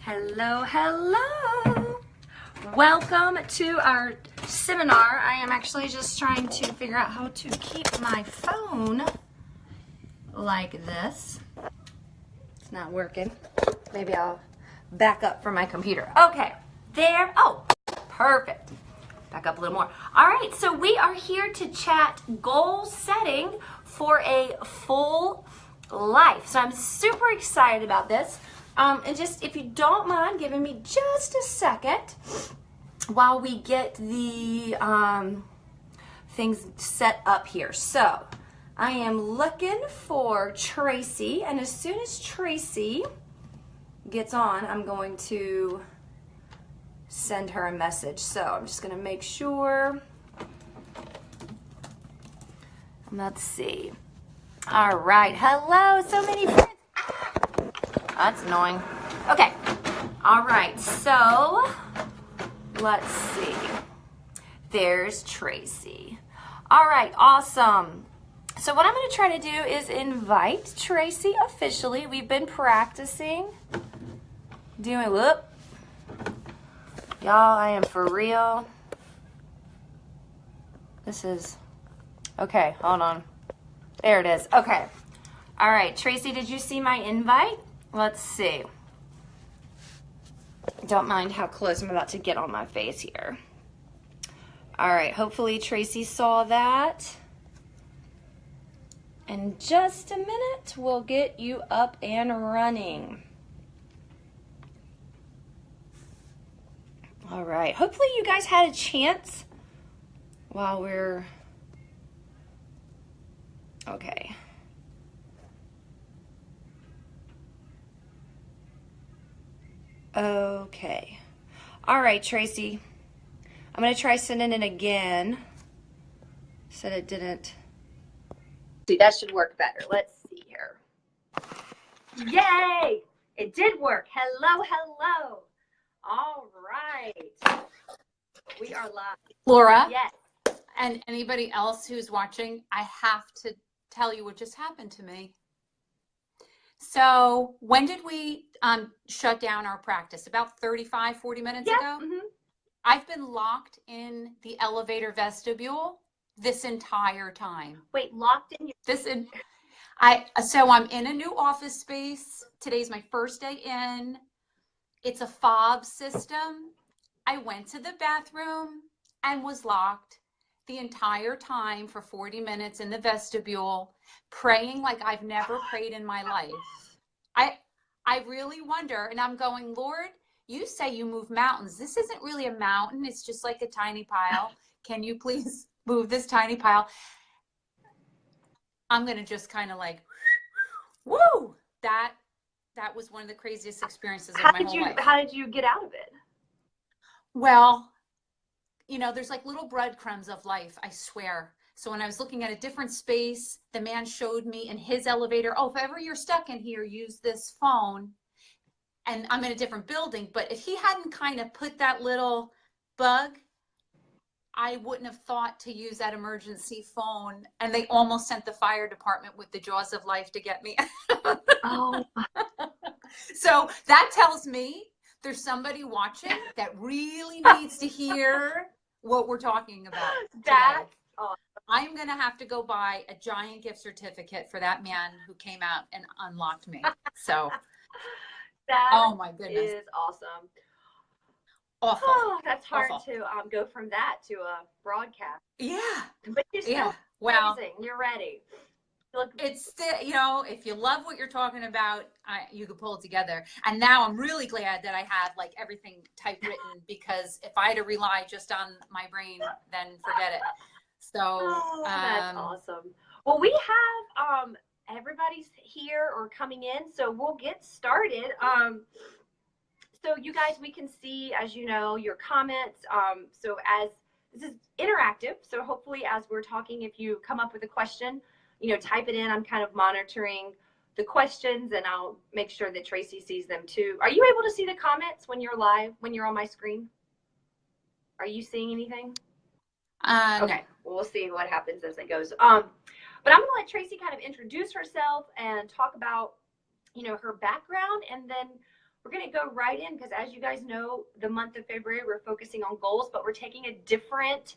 Hello, hello. Welcome to our seminar. I am actually just trying to figure out how to keep my phone like this. It's not working. Maybe I'll back up from my computer. Okay, there. Oh, perfect. Back up a little more. All right, so we are here to chat goal setting for a full life. So I'm super excited about this. And just, if you don't mind giving me just a second while we get the things set up here. So I am looking for Tracy, and as soon as Tracy gets on, I'm going to send her a message. So I'm just going to make sure. Let's see. All right. Hello, so many friends. That's annoying. Okay. All right. So let's see. There's Tracy. All right. Awesome. So what I'm going to try to do is invite Tracy officially. We've been practicing doing, whoop. Y'all, I am for real. This is, okay, hold on. There it is. Okay. All right. Tracy, did you see my invite? Let's see. Don't mind how close I'm about to get on my face here. All right, hopefully Tracy saw that. In just a minute, we'll get you up and running. All right, hopefully you guys had a chance while we're, okay. Okay. All right, Tracy. I'm going to try sending it again. Said it didn't. See, that should work better. Let's see here. Yay! It did work. Hello, hello. All right. We are live. Laura? Yes. And anybody else who's watching, I have to tell you what just happened to me. So when did we shut down our practice? About 35, 40 minutes ago? Mm-hmm. I've been locked in the elevator vestibule this entire time. Wait, locked in? So I'm in a new office space. Today's my first day in. It's a fob system. I went to the bathroom and was locked the entire time for 40 minutes in the vestibule, praying like I've never prayed in my life. I really wonder, and I'm going, Lord, you say you move mountains. This isn't really a mountain. It's just like a tiny pile. Can you please move this tiny pile? I'm going to just kind of like, woo! That was one of the craziest experiences of my whole life. How did you get out of it? Well, you know, there's like little breadcrumbs of life, I swear. So when I was looking at a different space, the man showed me in his elevator, oh, if ever you're stuck in here, use this phone. And I'm in a different building. But if he hadn't kind of put that little bug, I wouldn't have thought to use that emergency phone. And they almost sent the fire department with the jaws of life to get me. Oh. So that tells me there's somebody watching that really needs to hear what we're talking about today. I'm going to have to go buy a giant gift certificate for that man who came out and unlocked me. So, oh my goodness. Is awesome. Awful. Oh, that's hard Awful. to go from that to a broadcast. Yeah. But you're still well, amazing. You're ready. It's still, you know, if you love what you're talking about, you could pull it together. And now I'm really glad that I had like everything typewritten, because if I had to rely just on my brain, then forget it. So that's awesome. Well, we have everybody's here or coming in, so we'll get started. So you guys, we can see, as you know, your comments. So as this is interactive, so hopefully as we're talking, if you come up with a question, you know, type it in. I'm kind of monitoring the questions, and I'll make sure that Tracy sees them too. Are you able to see the comments when you're live, when you're on my screen? Are you seeing anything? Okay, well, we'll see what happens as it goes. But I'm going to let Tracy kind of introduce herself and talk about, you know, her background, and then we're going to go right in because, as you guys know, the month of February, we're focusing on goals, but we're taking a different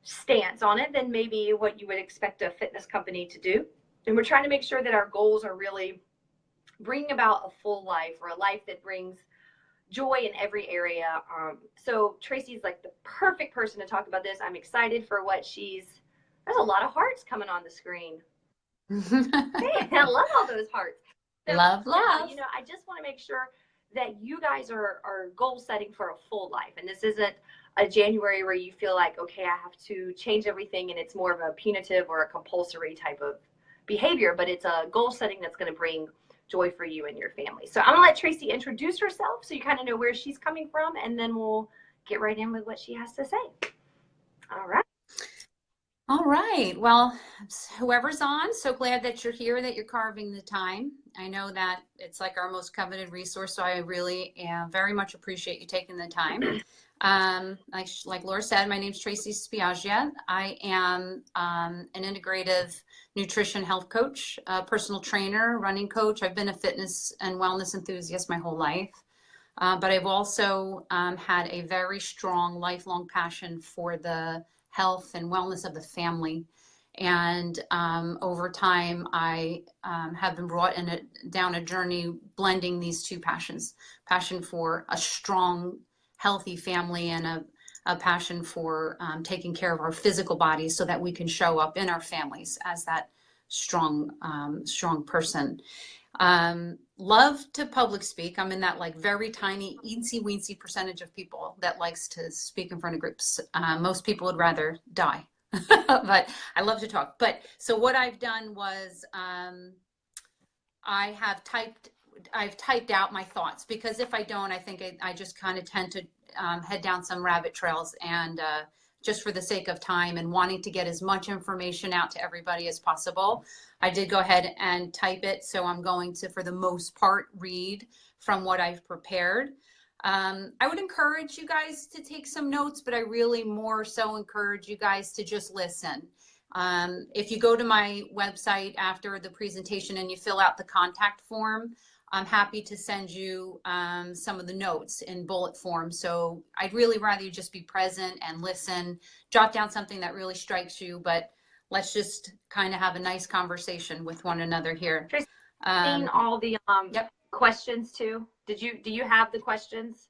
stance on it than maybe what you would expect a fitness company to do. And we're trying to make sure that our goals are really bringing about a full life, or a life that brings joy in every area. So Tracy's like the perfect person to talk about this. I'm excited for what there's a lot of hearts coming on the screen. Hey, I love all those hearts. So, love. I just want to make sure that you guys are goal setting for a full life. And this isn't a January where you feel like, okay, I have to change everything and it's more of a punitive or a compulsory type of behavior, but it's a goal setting that's going to bring joy for you and your family. So I'm going to let Tracy introduce herself so you kind of know where she's coming from, and then we'll get right in with what she has to say. All right. All right. Well, whoever's on, so glad that you're here, that you're carving the time. I know that it's like our most coveted resource, so I really very much appreciate you taking the time. Like Laura said, my name is Tracy Spiaggia. I am an integrative nutrition health coach, personal trainer, running coach. I've been a fitness and wellness enthusiast my whole life. But I've also had a very strong lifelong passion for the health and wellness of the family. And over time, I have been brought down a journey blending these two passions: passion for a strong, healthy family, and a passion for taking care of our physical bodies so that we can show up in our families as that strong person. Love to public speak. I'm in that like very tiny, eensy weensy percentage of people that likes to speak in front of groups. Most people would rather die, but I love to talk. But so what I've done was I've typed out my thoughts, because if I don't, I think I just kind of tend to head down some rabbit trails, and just for the sake of time and wanting to get as much information out to everybody as possible, I did go ahead and type it. So I'm going to, for the most part, read from what I've prepared. I would encourage you guys to take some notes, but I really more so encourage you guys to just listen. If you go to my website after the presentation and you fill out the contact form, I'm happy to send you some of the notes in bullet form. So I'd really rather you just be present and listen, jot down something that really strikes you, but let's just kind of have a nice conversation with one another here. Tracy, seen all the yep. questions too? Do you have the questions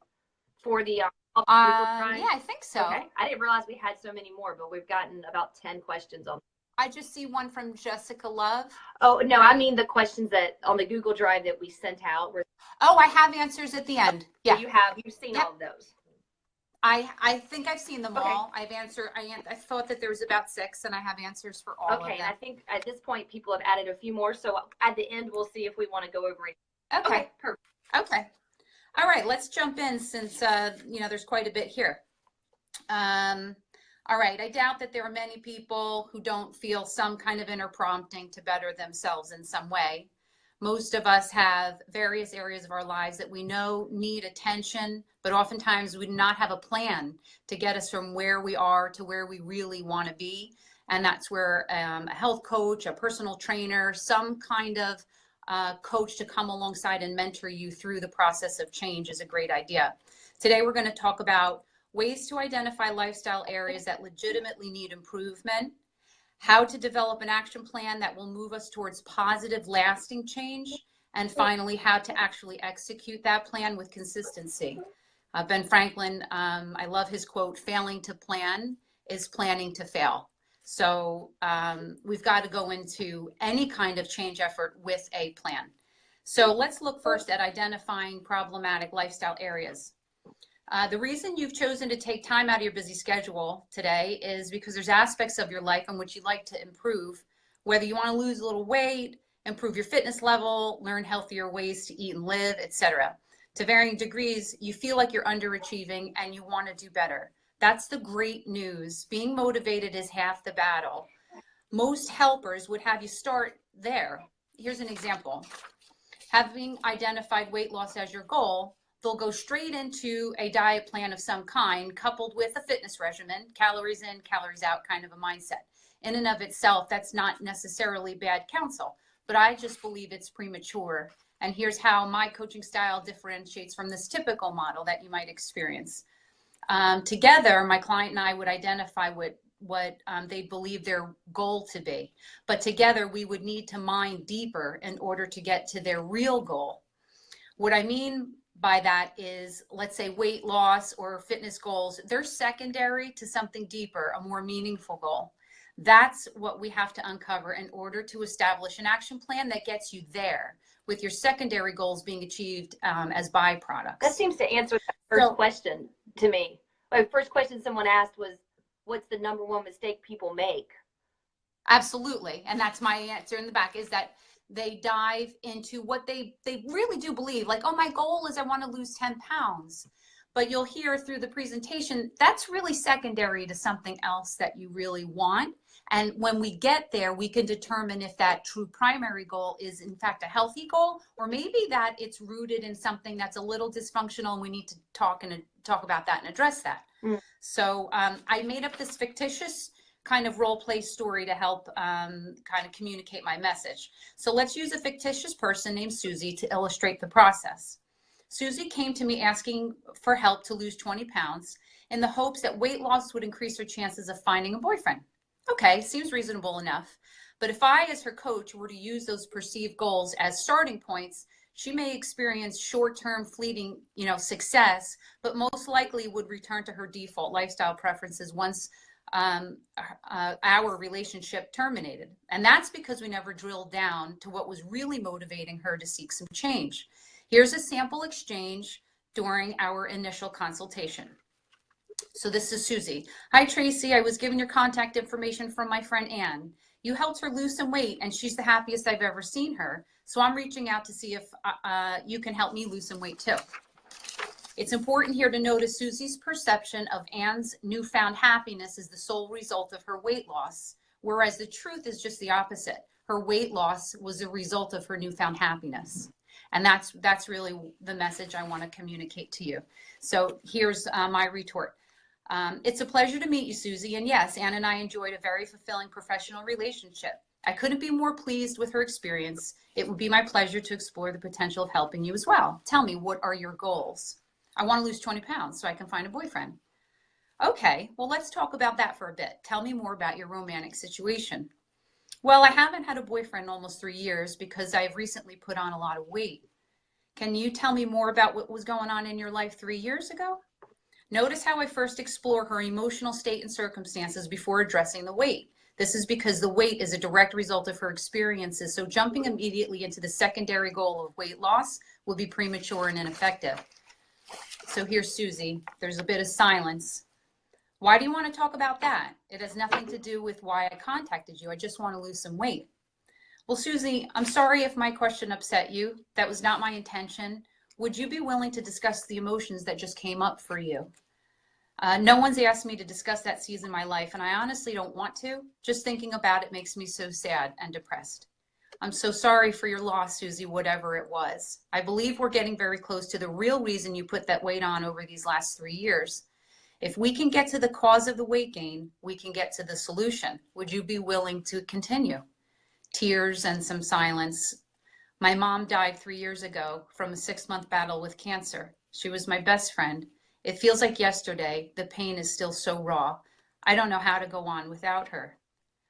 for the yeah, I think so. Okay. I didn't realize we had so many more, but we've gotten about 10 questions on. I just see one from Jessica Love. Oh, no, right? I mean the questions that on the Google Drive that we sent out. Oh, I have answers at the end. Yeah. So you've seen yep. all of those. I think I've seen them all. I've answered. I thought that there was about 6, and I have answers for all of them. Okay, and I think at this point people have added a few more. So at the end, we'll see if we want to go over it. Okay, perfect. Okay, all right. Let's jump in since there's quite a bit here. All right. I doubt that there are many people who don't feel some kind of inner prompting to better themselves in some way. Most of us have various areas of our lives that we know need attention, but oftentimes we do not have a plan to get us from where we are to where we really want to be. And that's where a health coach, a personal trainer, some kind of coach to come alongside and mentor you through the process of change is a great idea. Today, we're going to talk about ways to identify lifestyle areas that legitimately need improvement, how to develop an action plan that will move us towards positive, lasting change, and finally, how to actually execute that plan with consistency. Ben Franklin, I love his quote, "Failing to plan is planning to fail." So we've got to go into any kind of change effort with a plan. So let's look first at identifying problematic lifestyle areas. The reason you've chosen to take time out of your busy schedule today is because there's aspects of your life in which you'd like to improve, whether you want to lose a little weight, improve your fitness level, learn healthier ways to eat and live, etc. To varying degrees, you feel like you're underachieving and you want to do better. That's the great news. Being motivated is half the battle. Most helpers would have you start there. Here's an example. Having identified weight loss as your goal, they'll go straight into a diet plan of some kind, coupled with a fitness regimen, calories in, calories out kind of a mindset. In and of itself, that's not necessarily bad counsel, but I just believe it's premature And here's how my coaching style differentiates from this typical model that you might experience. Together, my client and I would identify what they believe their goal to be. But together, we would need to mine deeper in order to get to their real goal. What I mean by that is, let's say weight loss or fitness goals, they're secondary to something deeper, a more meaningful goal. That's what we have to uncover in order to establish an action plan that gets you there, with your secondary goals being achieved as byproducts. That seems to answer that first question to me. My first question someone asked was, what's the number one mistake people make? Absolutely. And that's my answer in the back, is that they dive into what they really do believe. Like, oh, my goal is I want to lose 10 pounds. But you'll hear through the presentation, that's really secondary to something else that you really want. And when we get there, we can determine if that true primary goal is in fact a healthy goal, or maybe that it's rooted in something that's a little dysfunctional and we need to talk about that and address that. So I made up this fictitious kind of role play story to help kind of communicate my message. So let's use a fictitious person named Susie to illustrate the process. Susie came to me asking for help to lose 20 pounds in the hopes that weight loss would increase her chances of finding a boyfriend. Okay, seems reasonable enough. But if I, as her coach, were to use those perceived goals as starting points, she may experience short-term fleeting, success, but most likely would return to her default lifestyle preferences once our relationship terminated. And that's because we never drilled down to what was really motivating her to seek some change. Here's a sample exchange during our initial consultation. So this is Susie. Hi, Tracy. I was given your contact information from my friend Anne. You helped her lose some weight, and she's the happiest I've ever seen her. So I'm reaching out to see if you can help me lose some weight too. It's important here to notice Susie's perception of Anne's newfound happiness is the sole result of her weight loss, whereas the truth is just the opposite. Her weight loss was a result of her newfound happiness. And that's really the message I want to communicate to you. So here's my retort. It's a pleasure to meet you, Susie. And yes, Anne and I enjoyed a very fulfilling professional relationship. I couldn't be more pleased with her experience. It would be my pleasure to explore the potential of helping you as well. Tell me, what are your goals? I want to lose 20 pounds so I can find a boyfriend. Okay, well, let's talk about that for a bit. Tell me more about your romantic situation. Well, I haven't had a boyfriend in almost 3 years because I've recently put on a lot of weight. Can you tell me more about what was going on in your life 3 years ago? Notice how I first explore her emotional state and circumstances before addressing the weight. This is because the weight is a direct result of her experiences, so jumping immediately into the secondary goal of weight loss will be premature and ineffective. So here's Susie. There's a bit of silence. Why do you want to talk about that? It has nothing to do with why I contacted you. I just want to lose some weight. Well, Susie, I'm sorry if my question upset you. That was not my intention. Would you be willing to discuss the emotions that just came up for you? No one's asked me to discuss that season of my life, and I honestly don't want to. Just thinking about it makes me so sad and depressed. I'm so sorry for your loss, Susie, whatever it was. I believe we're getting very close to the real reason you put that weight on over these last 3 years. If we can get to the cause of the weight gain, we can get to the solution. Would you be willing to continue? Tears and some silence. My mom died 3 years ago from a 6-month battle with cancer. She was my best friend. It feels like yesterday. The pain is still so raw. I don't know how to go on without her.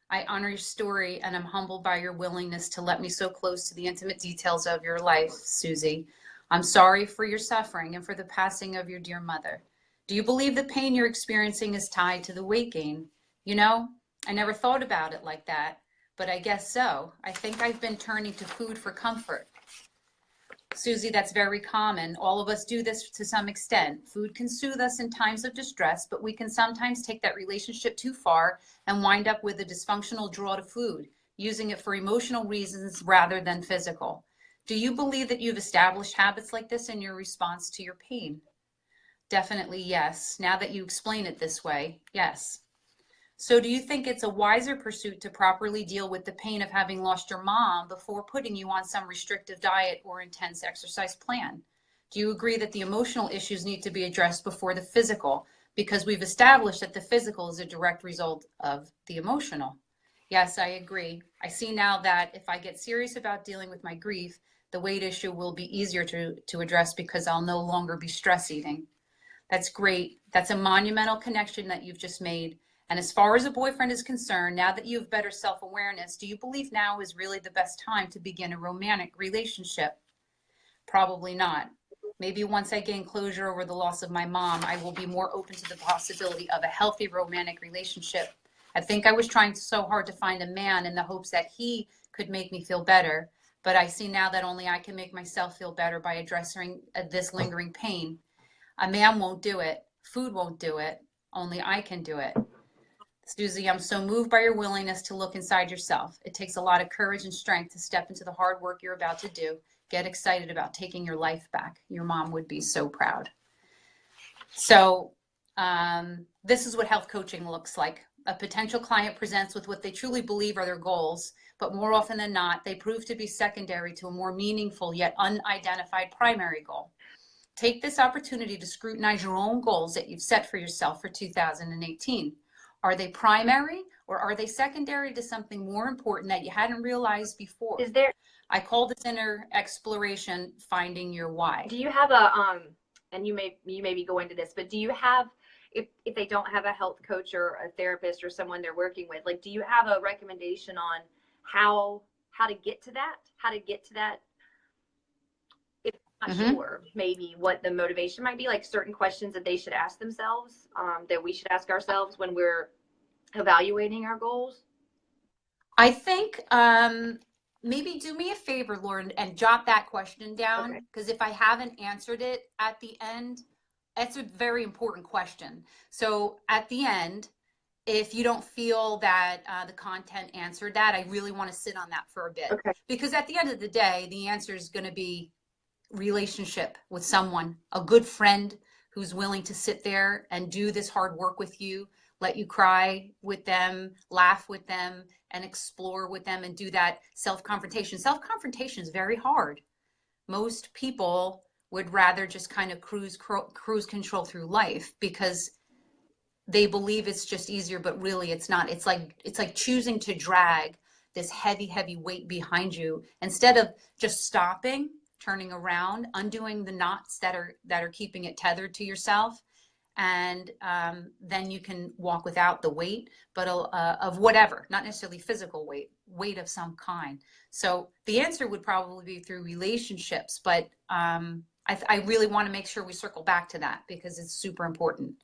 I honor your story, and I'm humbled by your willingness to let me so close to the intimate details of your life, Susie. I'm sorry for your suffering and for the passing of your dear mother. Do you believe the pain you're experiencing is tied to the weight gain? You know, I never thought about it like that, but I guess so. I think I've been turning to food for comfort. Susie, that's very common. All of us do this to some extent. Food can soothe us in times of distress, but we can sometimes take that relationship too far and wind up with a dysfunctional draw to food, using it for emotional reasons rather than physical. Do you believe that you've established habits like this in your response to your pain? Definitely yes. Now that you explain it this way, yes. So do you think it's a wiser pursuit to properly deal with the pain of having lost your mom before putting you on some restrictive diet or intense exercise plan? Do you agree that the emotional issues need to be addressed before the physical, because we've established that the physical is a direct result of the emotional? Yes, I agree. I see now that if I get serious about dealing with my grief, The weight issue will be easier to address because I'll no longer be stress eating. That's great. That's a monumental connection that you've just made. And as far as a boyfriend is concerned, now that you have better self-awareness, do you believe now is really the best time to begin a romantic relationship? Probably not. Maybe once I gain closure over the loss of my mom, I will be more open to the possibility of a healthy romantic relationship. I think I was trying so hard to find a man in the hopes that he could make me feel better. But I see now that only I can make myself feel better by addressing this lingering pain. A man won't do it. Food won't do it. Only I can do it. Susie, I'm so moved by your willingness to look inside yourself. It takes a lot of courage and strength to step into the hard work you're about to do. Get excited about taking your life back. Your mom would be so proud. So this is what health coaching looks like. A potential client presents with what they truly believe are their goals, but more often than not, they prove to be secondary to a more meaningful yet unidentified primary goal. Take this opportunity to scrutinize your own goals that you've set for yourself for 2018. Are they primary or are they secondary to something more important that you hadn't realized before? I call this inner exploration finding your why. Do you have a and you may be going to this, but do you have, if they don't have a health coach or a therapist or someone they're working with, like, do you have a recommendation on how to get to that? How to get to that? If I'm not sure, maybe what the motivation might be, like certain questions that they should ask themselves, that we should ask ourselves when we're evaluating our goals? I think maybe do me a favor, Lauren, and jot that question down, because if I haven't answered it at the end, that's a very important question. So at the end, if you don't feel that the content answered that, I really want to sit on that for a bit. Because at the end of the day, the answer is going to be relationship with someone, a good friend who's willing to sit there and do this hard work with you, let you cry with them, laugh with them, and explore with them, and do that self-confrontation. Self-confrontation is very hard. Most people would rather just kind of cruise control through life because they believe it's just easier, but really it's not. It's like choosing to drag this heavy weight behind you instead of just stopping, turning around, undoing the knots that are keeping it tethered to yourself. And then you can walk without the weight, but of whatever, not necessarily physical weight of some kind. So the answer would probably be through relationships, but I really want to make sure we circle back to that because it's super important.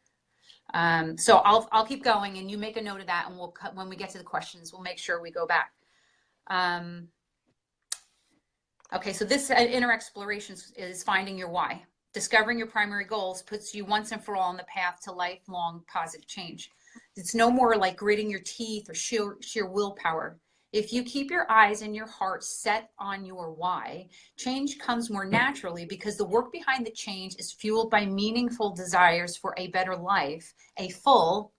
So I'll keep going, and you make a note of that, and we'll when we get to the questions, we'll make sure we go back. Okay, so this inner exploration is finding your why. Discovering your primary goals puts you once and for all on the path to lifelong positive change. It's no more like gritting your teeth or sheer willpower. If you keep your eyes and your heart set on your why, change comes more naturally because the work behind the change is fueled by meaningful desires for a better life, a full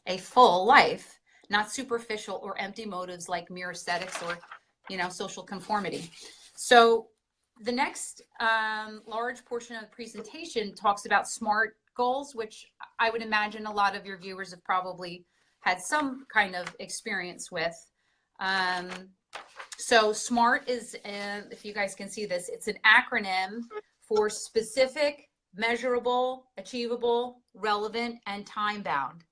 life, not superficial or empty motives like mere aesthetics or, social conformity. So the next large portion of the presentation talks about SMART goals, which I would imagine a lot of your viewers have probably had some kind of experience with. So SMART is, if you guys can see this, it's an acronym for specific, measurable, achievable, relevant, and time-bound.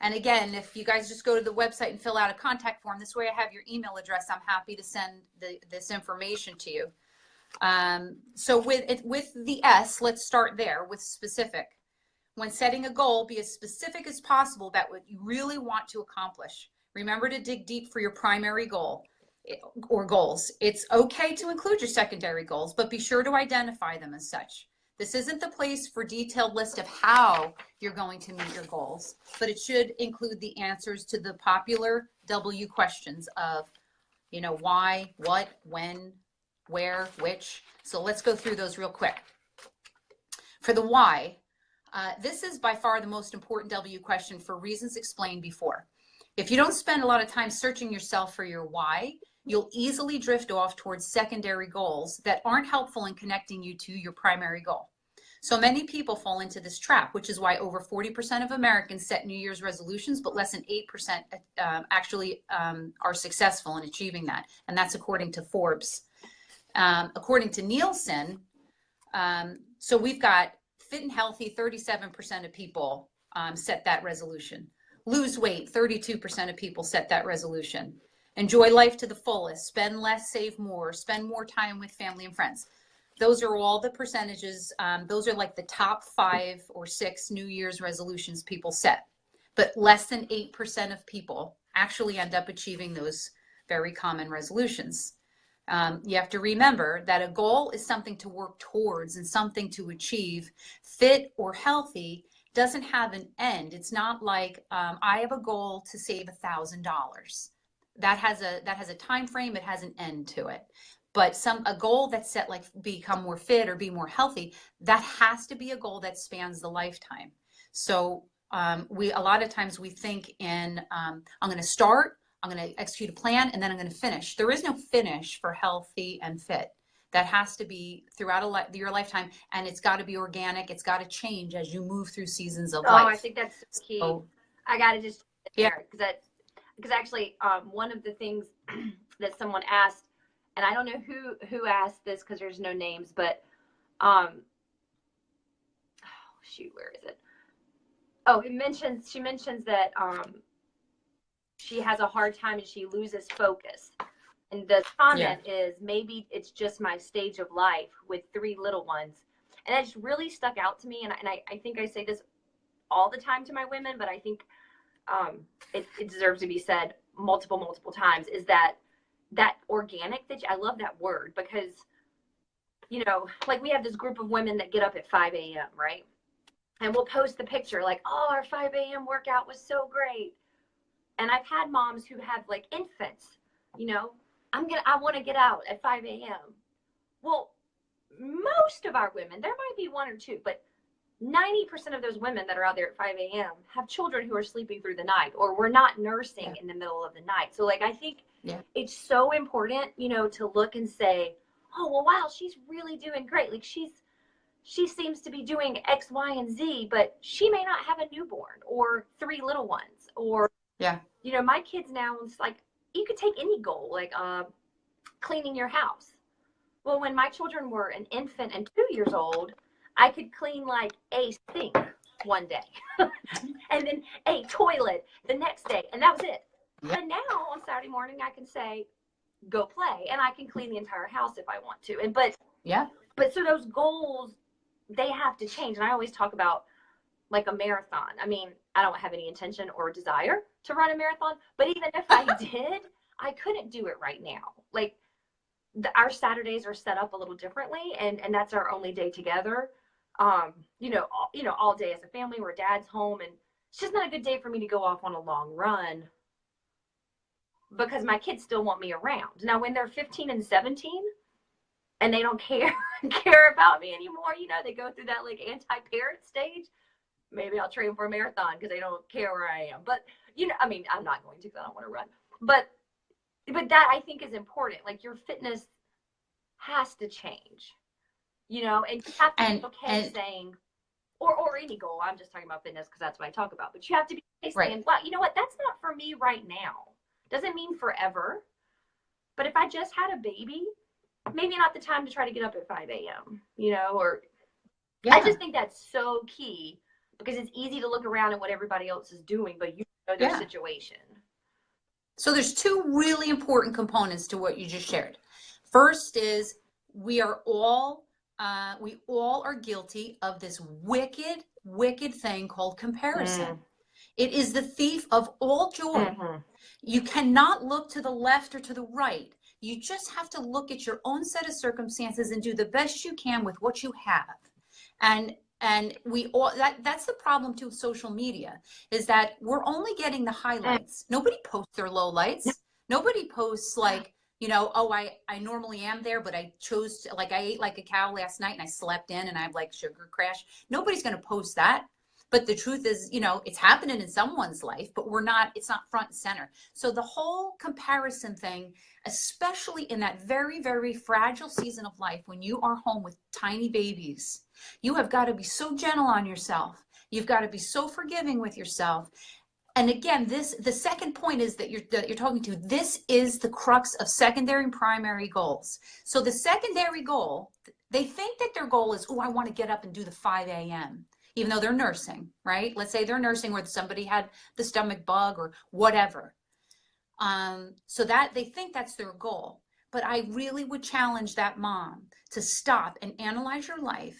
And again, if you guys just go to the website and fill out a contact form, this way I have your email address. I'm happy to send this information to you. So with the S, let's start there with specific. When setting a goal, be as specific as possible about what you really want to accomplish. Remember to dig deep for your primary goal or goals. It's okay to include your secondary goals, but be sure to identify them as such. This isn't the place for detailed list of how you're going to meet your goals, but it should include the answers to the popular W questions of, why, what, when, where, which. So let's go through those real quick. For the why, this is by far the most important W question for reasons explained before. If you don't spend a lot of time searching yourself for your why, you'll easily drift off towards secondary goals that aren't helpful in connecting you to your primary goal. So many people fall into this trap, which is why over 40% of Americans set New Year's resolutions, but less than 8% actually are successful in achieving that. And that's according to Forbes. According to Nielsen, so we've got fit and healthy, 37% of people set that resolution. Lose weight, 32% of people set that resolution. Enjoy life to the fullest, spend less, save more, spend more time with family and friends. Those are all the percentages. Those are like the top 5 or 6 New Year's resolutions people set. But less than 8% of people actually end up achieving those very common resolutions. You have to remember that a goal is something to work towards and something to achieve. Fit or healthy doesn't have an end. It's not like I have a goal to save $1,000. That has a time frame. It has an end to it. But a goal that's set like become more fit or be more healthy, that has to be a goal that spans the lifetime. So a lot of times we think in I'm going to start, I'm going to execute a plan, and then I'm going to finish. There is no finish for healthy and fit. That has to be throughout your lifetime, and it's got to be organic. It's got to change as you move through seasons of life. Oh, I think that's key. So, I got to just because actually one of the things that someone asked, and I don't know who asked this because there's no names, but where is it? Oh, she mentions that she has a hard time and she loses focus. And the comment is, maybe it's just my stage of life with 3 little ones. And that just really stuck out to me. And I think I say this all the time to my women, but I think it deserves to be said multiple times, is that organic, I love that word, because, like we have this group of women that get up at 5 a.m., right? And we'll post the picture like, oh, our 5 a.m. workout was so great. And I've had moms who have like infants, I want to get out at 5 a.m. Well, most of our women, there might be 1 or 2, but 90% of those women that are out there at 5 a.m. have children who are sleeping through the night, or we're not nursing in the middle of the night. So like, I think it's so important, to look and say, oh, well, wow, she's really doing great. Like she seems to be doing X, Y, and Z, but she may not have a newborn or 3 little ones, or, my kids now, it's like, you could take any goal, like cleaning your house. Well, when my children were an infant and 2 years old, I could clean like a sink one day and then a toilet the next day. And that was it. And now on Saturday morning, I can say, go play, and I can clean the entire house if I want to. But so those goals, they have to change. And I always talk about like a marathon. I mean, I don't have any intention or desire to run a marathon, but even if I did, I couldn't do it right now. Like our Saturdays are set up a little differently, and that's our only day together. All day as a family, where dad's home, and it's just not a good day for me to go off on a long run because my kids still want me around. Now, when they're 15 and 17 and they don't care about me anymore, they go through that like anti-parent stage. Maybe I'll train for a marathon because they don't care where I am. But, I'm not going to because I don't want to run. But that I think is important. Like your fitness has to change, and you have to be okay saying, or any goal. I'm just talking about fitness because that's what I talk about. But you have to be okay saying, well, you know what? That's not for me right now. Doesn't mean forever. But if I just had a baby, maybe not the time to try to get up at 5 a.m., I just think that's so key, because it's easy to look around at what everybody else is doing, but their situation. So there's 2 really important components to what you just shared. First is we all are guilty of this wicked thing called comparison. It is the thief of all joy. You cannot look to the left or to the right. You just have to look at your own set of circumstances and do the best you can with what you have. And we all, that's the problem too with social media, is that we're only getting the highlights. Nobody posts their lowlights. Nobody posts like, I normally am there, but I chose to, like, I ate like a cow last night and I slept in and I have like sugar crash. Nobody's going to post that. But the truth is, it's happening in someone's life, but it's not front and center. So the whole comparison thing, especially in that very, very fragile season of life, when you are home with tiny babies, you have got to be so gentle on yourself. You've got to be so forgiving with yourself. And again, the second point is that you're talking to, this is the crux of secondary and primary goals. So the secondary goal, they think that their goal is, oh, I want to get up and do the 5 a.m. even though they're nursing, right? Let's say they're nursing where somebody had the stomach bug or whatever. So that they think that's their goal. But I really would challenge that mom to stop and analyze your life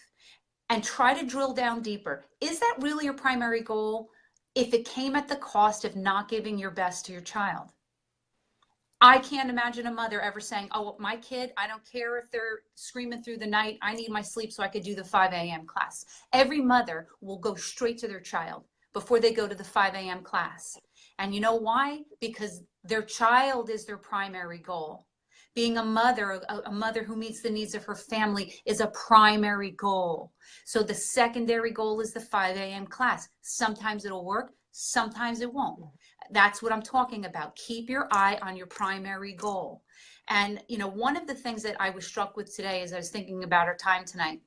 and try to drill down deeper. Is that really your primary goal if it came at the cost of not giving your best to your child? I can't imagine a mother ever saying, oh, my kid, I don't care if they're screaming through the night. I need my sleep so I could do the 5 a.m. class. Every mother will go straight to their child before they go to the 5 a.m. class. And you know why? Because their child is their primary goal. Being a mother who meets the needs of her family is a primary goal. So the secondary goal is the 5 a.m. class. Sometimes it'll work, sometimes it won't. That's what I'm talking about. Keep your eye on your primary goal. And, you know, one of the things that I was struck with today as I was thinking about our time tonight,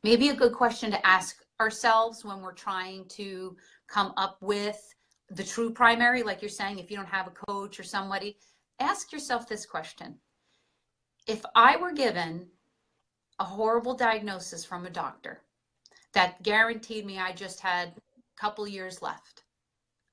maybe a good question to ask ourselves when we're trying to come up with the true primary, like you're saying, if you don't have a coach or somebody, ask yourself this question. If I were given a horrible diagnosis from a doctor that guaranteed me I just had a couple years left,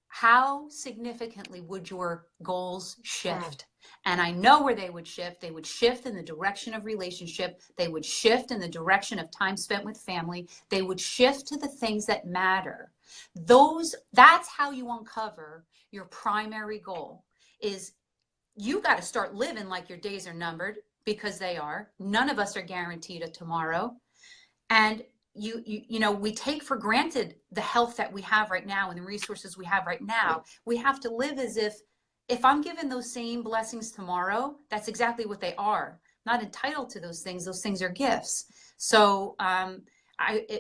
how significantly would your goals shift? And I know where they would shift. They would shift in the direction of relationship. They would shift in the direction of time spent with family. They would shift to the things that matter. That's how you uncover your primary goal. Is you got to start living like your days are numbered, because they are. None of us are guaranteed a tomorrow. And you know, we take for granted the health that we have right now and the resources we have right now. We have to live as if I'm given those same blessings tomorrow, that's exactly what they are. I'm not entitled to those things. Those things are gifts. So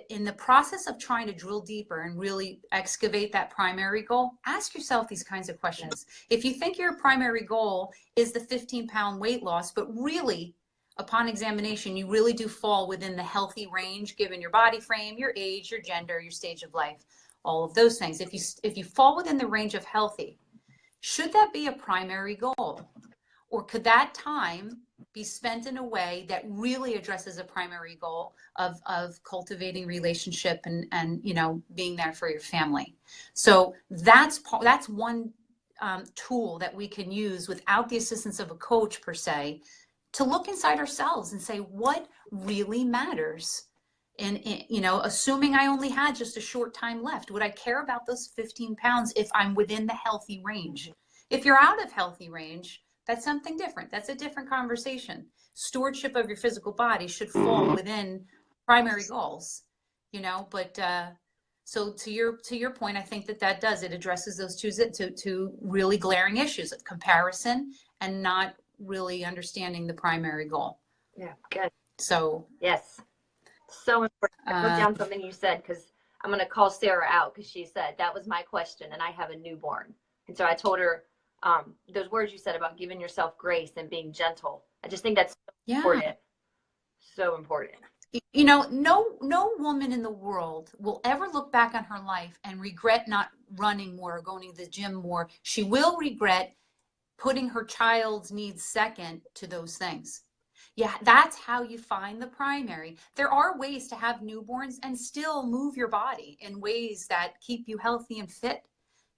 in the process of trying to drill deeper and really excavate that primary goal, ask yourself these kinds of questions. If you think your primary goal is the 15-pound weight loss, but really, upon examination, you really do fall within the healthy range, given your body frame, your age, your gender, your stage of life, all of those things. If you fall within the range of healthy, should that be a primary goal? Or could that time be spent in a way that really addresses a primary goal of cultivating relationship and you know, being there for your family? So that's one tool that we can use without the assistance of a coach per se, to look inside ourselves and say, what really matters? And, you know, assuming I only had just a short time left, would I care about those 15 pounds if I'm within the healthy range? If you're out of healthy range, that's something different. That's a different conversation. Stewardship of your physical body should fall within primary goals, you know, but so to your point, I think that does, it addresses those two really glaring issues of comparison and not really understanding the primary goal. Yeah, good. So yes, so important. I wrote down something you said, because I'm going to call Sarah out, because she said that was my question and I have a newborn. And so I told her those words you said about giving yourself grace and being gentle. I just think that's so important. So important. You know, no woman in the world will ever look back on her life and regret not running more or going to the gym more. She will regret putting her child's needs second to those things. Yeah, that's how you find the primary. There are ways to have newborns and still move your body in ways that keep you healthy and fit.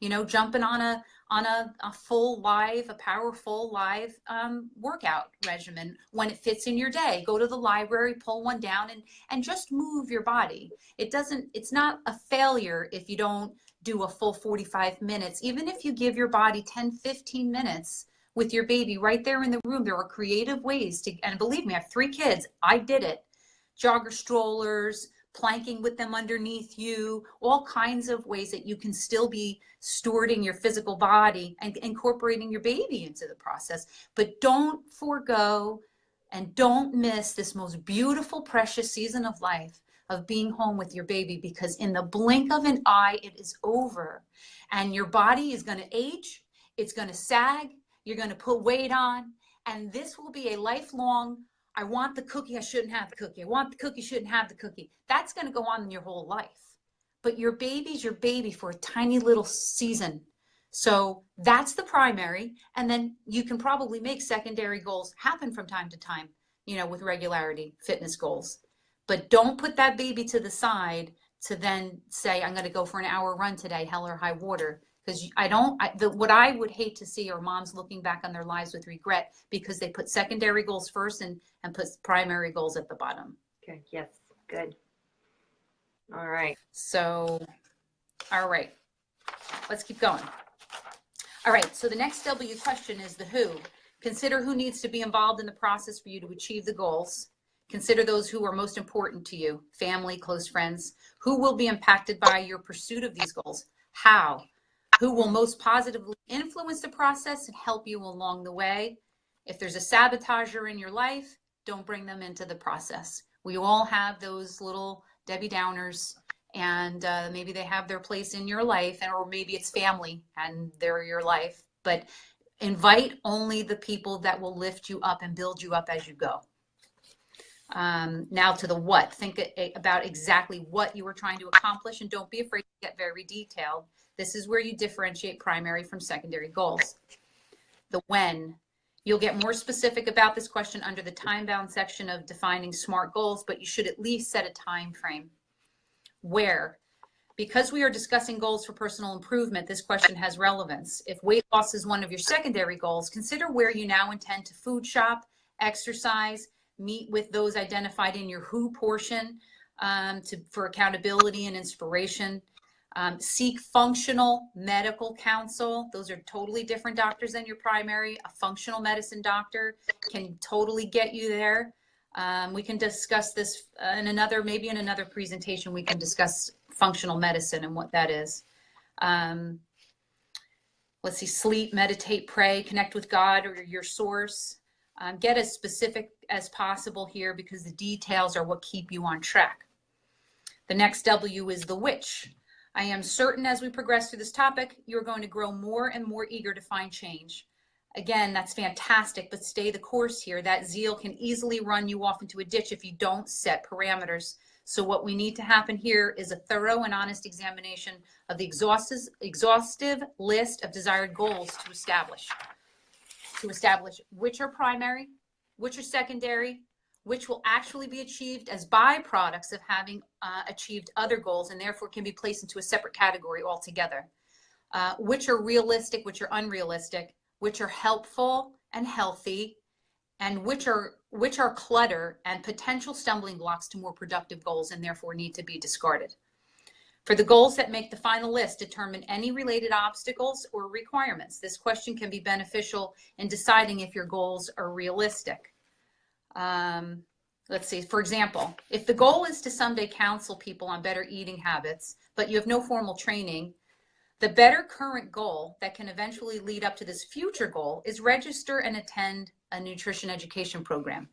You know, jumping on a powerful live workout regimen when it fits in your day. Go to the library, pull one down, and just move your body. It's not a failure if you don't do a full 45 minutes. Even if you give your body 10, 15 minutes with your baby right there in the room, there are creative ways to, and believe me, I have 3 kids. I did it. Jogger strollers, planking with them underneath you, all kinds of ways that you can still be stewarding your physical body and incorporating your baby into the process. But don't forego and don't miss this most beautiful, precious season of life of being home with your baby, because in the blink of an eye, it is over. And your body is going to age, it's going to sag, you're going to put weight on, and this will be a lifelong, I want the cookie, I shouldn't have the cookie. I want the cookie, shouldn't have the cookie. That's going to go on in your whole life. but your baby's your baby for a tiny little season. So that's the primary. And then you can probably make secondary goals happen from time to time, you know, with regularity, fitness goals. But don't put that baby to the side to then say, I'm going to go for an hour run today, hell or high water. Because what I would hate to see are moms looking back on their lives with regret because they put secondary goals first and put primary goals at the bottom. Okay. Yes. Good. All right. So, all right, let's keep going. All right, so the next W question is the who. Consider who needs to be involved in the process for you to achieve the goals. Consider those who are most important to you, family, close friends. Who will be impacted by your pursuit of these goals? How? Who will most positively influence the process and help you along the way? If there's a sabotager in your life, don't bring them into the process. We all have those little Debbie Downers, and maybe they have their place in your life, or maybe it's family and they're your life. But invite only the people that will lift you up and build you up as you go. Now to the what. Think about exactly what you were trying to accomplish, and don't be afraid to get very detailed. This is where you differentiate primary from secondary goals. The when. You'll get more specific about this question under the time-bound section of defining SMART goals, but you should at least set a time frame. Where? Because we are discussing goals for personal improvement, this question has relevance. If weight loss is one of your secondary goals, consider where you now intend to food shop, exercise, meet with those identified in your who portion for accountability and inspiration. Seek functional medical counsel. Those are totally different doctors than your primary. A functional medicine doctor can totally get you there. We can discuss this in another presentation. We can discuss functional medicine and what that is. Let's see, sleep, meditate, pray, connect with God or your source. Get as specific as possible here because the details are what keep you on track. The next W is the which. I am certain as we progress through this topic, you're going to grow more and more eager to find change. Again, that's fantastic, but stay the course here. That zeal can easily run you off into a ditch if you don't set parameters. So what we need to happen here is a thorough and honest examination of the exhaustive list of desired goals to establish which are primary, which are secondary, which will actually be achieved as byproducts of having achieved other goals and therefore can be placed into a separate category altogether. Which are realistic, which are unrealistic, which are helpful and healthy, and which are clutter and potential stumbling blocks to more productive goals and therefore need to be discarded. For the goals that make the final list, determine any related obstacles or requirements. This question can be beneficial in deciding if your goals are realistic. Let's see, for example, if the goal is to someday counsel people on better eating habits, but you have no formal training, the better current goal that can eventually lead up to this future goal is register and attend a nutrition education program.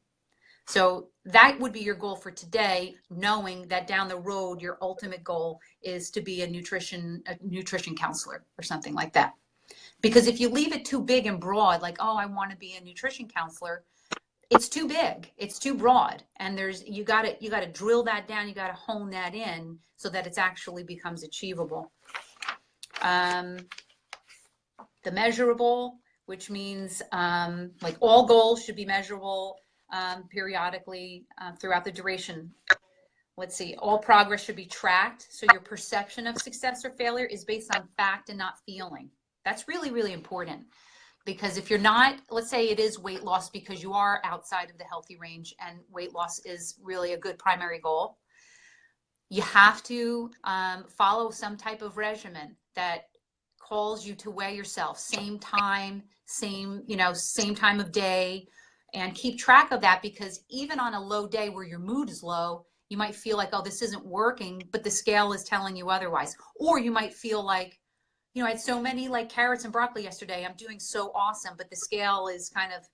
So that would be your goal for today, knowing that down the road, your ultimate goal is to be a nutrition counselor or something like that. Because if you leave it too big and broad, like, oh, I want to be a nutrition counselor, it's too big, it's too broad. And you got to drill that down. You got to hone that in so that it actually becomes achievable. The measurable, which means like all goals should be measurable periodically throughout the duration. Let's see, all progress should be tracked. So your perception of success or failure is based on fact and not feeling. That's really, really important. Because if you're not, let's say it is weight loss because you are outside of the healthy range and weight loss is really a good primary goal, you have to follow some type of regimen that calls you to weigh yourself, same time, same time of day, and keep track of that, because even on a low day where your mood is low, you might feel like, oh, this isn't working, but the scale is telling you otherwise. Or you might feel like, I had so many like carrots and broccoli yesterday, I'm doing so awesome, but the scale is kind of,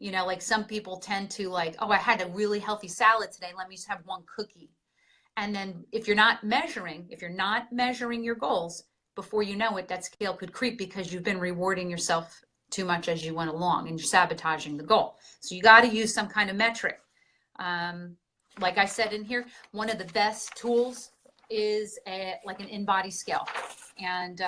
like some people tend to like, oh, I had a really healthy salad today, let me just have one cookie. And then if you're not measuring your goals, before you know it, that scale could creep because you've been rewarding yourself too much as you went along and you're sabotaging the goal. So you got to use some kind of metric. Like I said in here, one of the best tools is like an in-body scale, and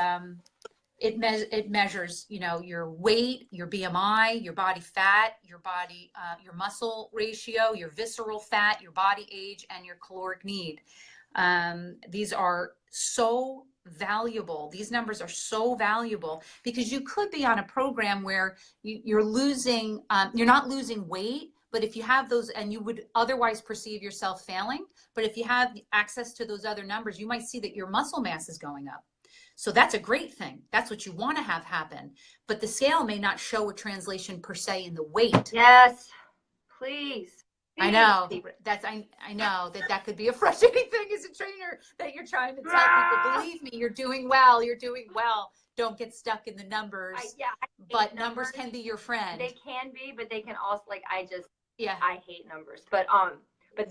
it measures, you know, your weight, your BMI, your body fat, your body, your muscle ratio, your visceral fat, your body age, and your caloric need. These are so valuable. These numbers are so valuable because you could be on a program where you're losing, you're not losing weight, but if you have those, and you would otherwise perceive yourself failing, but if you have access to those other numbers, you might see that your muscle mass is going up. So that's a great thing. That's what you want to have happen. But the scale may not show a translation per se in the weight. Yes, please. I know I know that could be a frustrating thing as a trainer, that you're trying to tell people, believe me, you're doing well. You're doing well. Don't get stuck in the numbers. But numbers can be your friend. They can be, but they can also, like, I hate numbers. But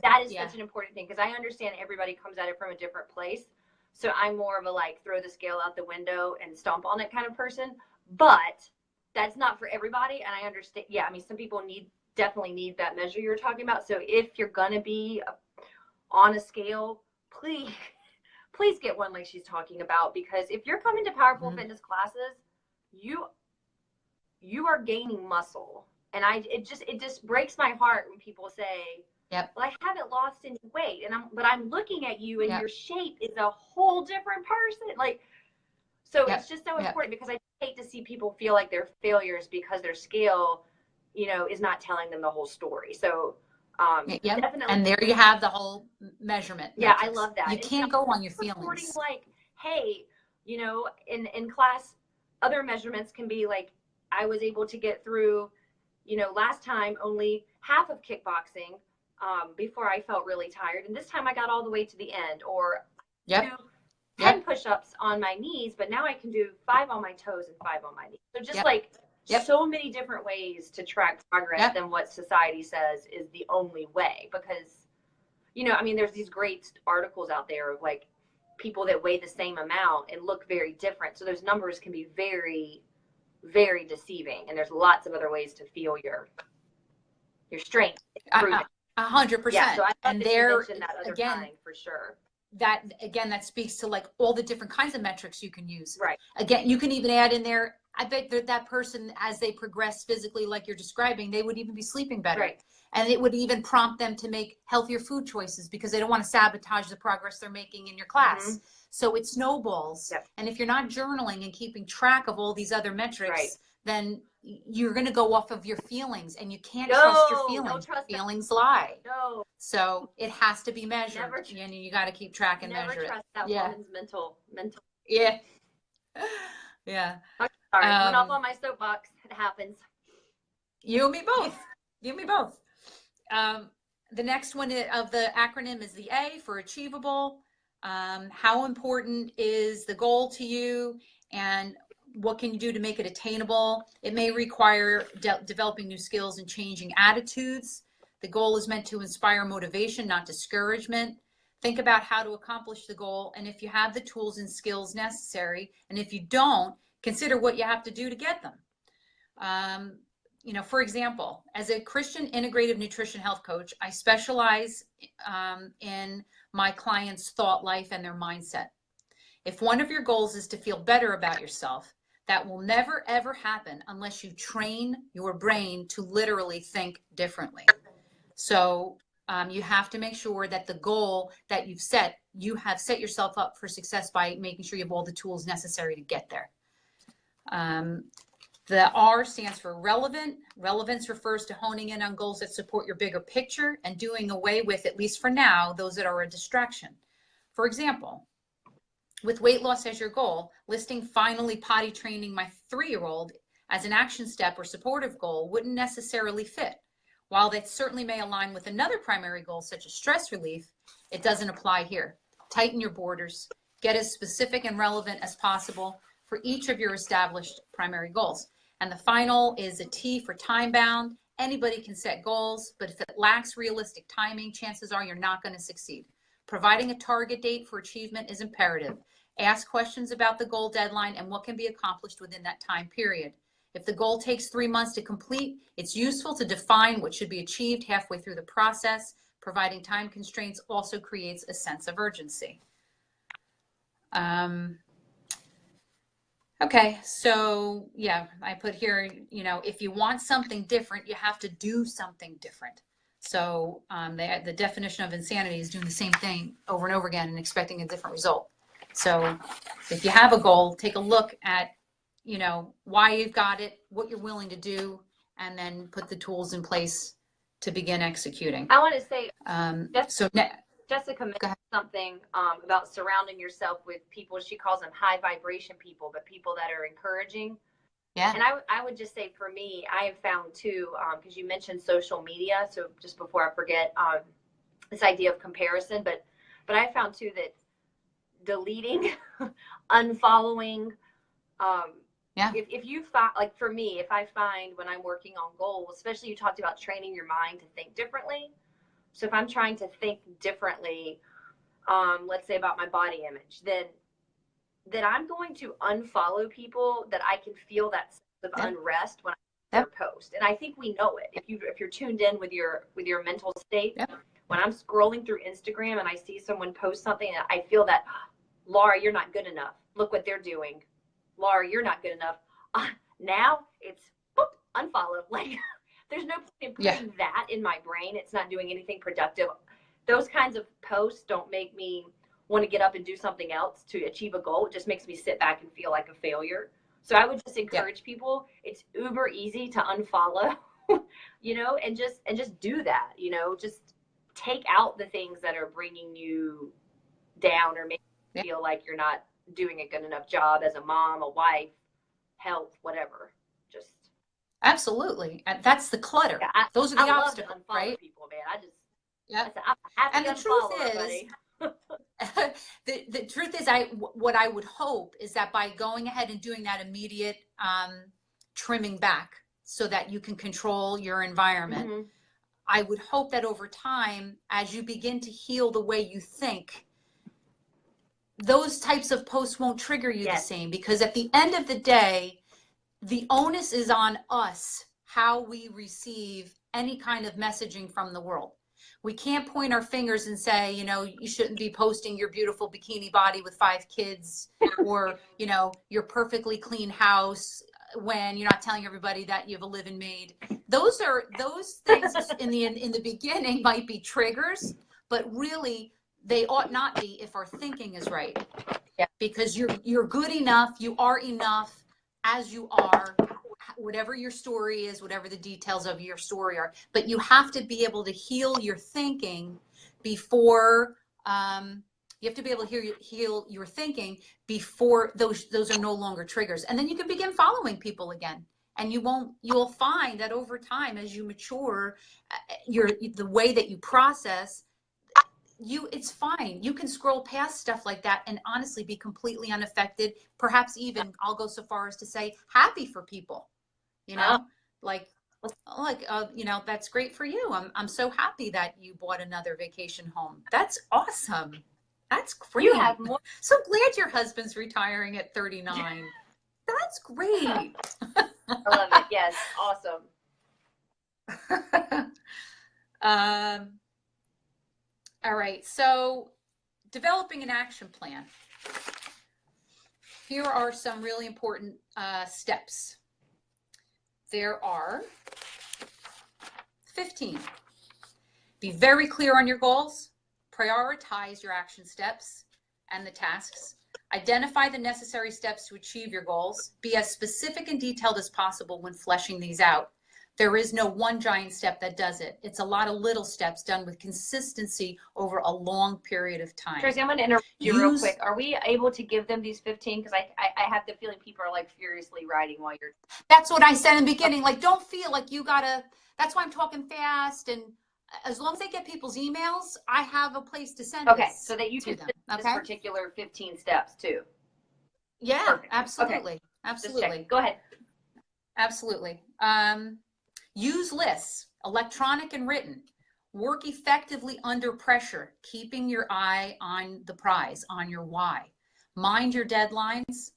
that is such an important thing, because I understand everybody comes at it from a different place. So I'm more of a, like, throw the scale out the window and stomp on it kind of person. But that's not for everybody. And I understand. Yeah, I mean, some people definitely need that measure you're talking about. So if you're going to be on a scale, please get one like she's talking about. Because if you're coming to Powerful Fitness classes, you are gaining muscle. And it just breaks my heart when people say, yep, well, I haven't lost any weight, but I'm looking at you, and your shape is a whole different person. Like, so it's just so important, because I hate to see people feel like they're failures because their scale, you know, is not telling them the whole story. So definitely. And there you have the whole measurement. Yeah, metrics. I love that. You can't go on your feelings. Like, hey, you know, in class, other measurements can be like, I was able to get through, you know, last time only half of kickboxing before I felt really tired. And this time I got all the way to the end, or do 10 push-ups on my knees, but now I can do 5 on my toes and 5 on my knees. So just like so many different ways to track progress than what society says is the only way. Because, you know, I mean, there's these great articles out there of, like, people that weigh the same amount and look very different. So those numbers can be very, very deceiving. And there's lots of other ways to feel your strength. 100%. Yeah, so I and there that other again, time, for sure. That speaks to, like, all the different kinds of metrics you can use. Right. Again, you can even add in there, I bet that person, as they progress physically, like you're describing, they would even be sleeping better. Right. And it would even prompt them to make healthier food choices, because they don't want to sabotage the progress they're making in your class. So it snowballs. Yep. And if you're not journaling and keeping track of all these other metrics, then you're going to go off of your feelings, and you can't trust your feelings. Feelings lie. No. So it has to be measured. And you got to keep track and measure it. Never trust that woman's mental. Yeah. Yeah. Sorry, went off on my soapbox. It happens. You and me both. You and me both. The next one of the acronym is the A for achievable. How important is the goal to you, and what can you do to make it attainable? It may require developing new skills and changing attitudes. The goal is meant to inspire motivation, not discouragement. Think about how to accomplish the goal, and if you have the tools and skills necessary, and if you don't, consider what you have to do to get them. You know, for example, as a Christian integrative nutrition health coach, I specialize in my clients' thought life and their mindset. If one of your goals is to feel better about yourself, that will never, ever happen unless you train your brain to literally think differently. So you have to make sure that the goal that you have set yourself up for success by making sure you have all the tools necessary to get there. The R stands for relevant. Relevance refers to honing in on goals that support your bigger picture and doing away with, at least for now, those that are a distraction. For example, with weight loss as your goal, listing finally potty training my 3-year-old as an action step or supportive goal wouldn't necessarily fit. While that certainly may align with another primary goal, such as stress relief, it doesn't apply here. Tighten your borders. Get as specific and relevant as possible for each of your established primary goals. And the final is a T for time bound. Anybody can set goals, but if it lacks realistic timing, chances are you're not going to succeed. Providing a target date for achievement is imperative. Ask questions about the goal deadline and what can be accomplished within that time period. If the goal takes 3 months to complete, it's useful to define what should be achieved halfway through the process. Providing time constraints also creates a sense of urgency. Um, okay, so yeah, I put here, if you want something different, you have to do something different. So the definition of insanity is doing the same thing over and over again and expecting a different result. So if you have a goal, take a look at, why you've got it, what you're willing to do, and then put the tools in place to begin executing. I want to say, Jessica Go ahead. mentioned something about surrounding yourself with people. She calls them high vibration people, but people that are encouraging. Yeah. And I would just say, for me, I have found too, because you mentioned social media. So just before I forget, this idea of comparison, but I found too that deleting, unfollowing, if you find, like for me, if I find when I'm working on goals, especially you talked about training your mind to think differently. So if I'm trying to think differently, let's say about my body image, then I'm going to unfollow people that I can feel that sense of unrest when I post. And I think we know it. If you're tuned in with your mental state, when I'm scrolling through Instagram and I see someone post something and I feel that, Laura, you're not good enough. Look what they're doing. Laura, you're not good enough. Now it's boop, unfollow. Like there's no point in putting that in my brain. It's not doing anything productive. Those kinds of posts don't make me want to get up and do something else to achieve a goal. It just makes me sit back and feel like a failure. So I would just encourage people. It's uber easy to unfollow, and just do that, just take out the things that are bringing you down or make you feel like you're not doing a good enough job as a mom, a wife, health, whatever. Just absolutely. And that's the clutter. Yeah, those are the I obstacles, love to unfollow right? people, man. Yeah. And the truth is, the truth is, what I would hope is that by going ahead and doing that immediate trimming back so that you can control your environment, I would hope that over time, as you begin to heal the way you think, those types of posts won't trigger you the same, because at the end of the day, the onus is on us how we receive any kind of messaging from the world. We can't point our fingers and say, you shouldn't be posting your beautiful bikini body with 5 kids or, your perfectly clean house when you're not telling everybody that you have a live-in maid. Those things in the beginning might be triggers, but really they ought not be if our thinking is right. Yeah. Because you're good enough, you are enough as you are, whatever your story is, whatever the details of your story are, but you have to be able to heal your thinking before you have to be able to heal your thinking before those are no longer triggers. And then you can begin following people again. And you'll find that over time, as you mature, the way that you process, it's fine. You can scroll past stuff like that and honestly be completely unaffected. Perhaps even, I'll go so far as to say, happy for people. That's great for you. I'm so happy that you bought another vacation home. That's awesome. That's great. You have more. So glad your husband's retiring at 39. That's great. I love it. Yes. Awesome. All right. So developing an action plan. Here are some really important steps. There are 15. Be very clear on your goals. Prioritize your action steps and the tasks. Identify the necessary steps to achieve your goals. Be as specific and detailed as possible when fleshing these out. There is no one giant step that does it. It's a lot of little steps done with consistency over a long period of time. Tracy, I'm going to interrupt you real quick. Are we able to give them these 15? Because I have the feeling people are like furiously writing while you're. That's what I said in the beginning. Like, don't feel like you gotta. That's why I'm talking fast. And as long as I get people's emails, I have a place to send. Okay, so that you can them. this particular 15 steps too. Yeah, perfect. Absolutely, okay. Absolutely. Go ahead. Absolutely. Use lists, electronic and written. Work effectively under pressure, keeping your eye on the prize, on your why. Mind your deadlines.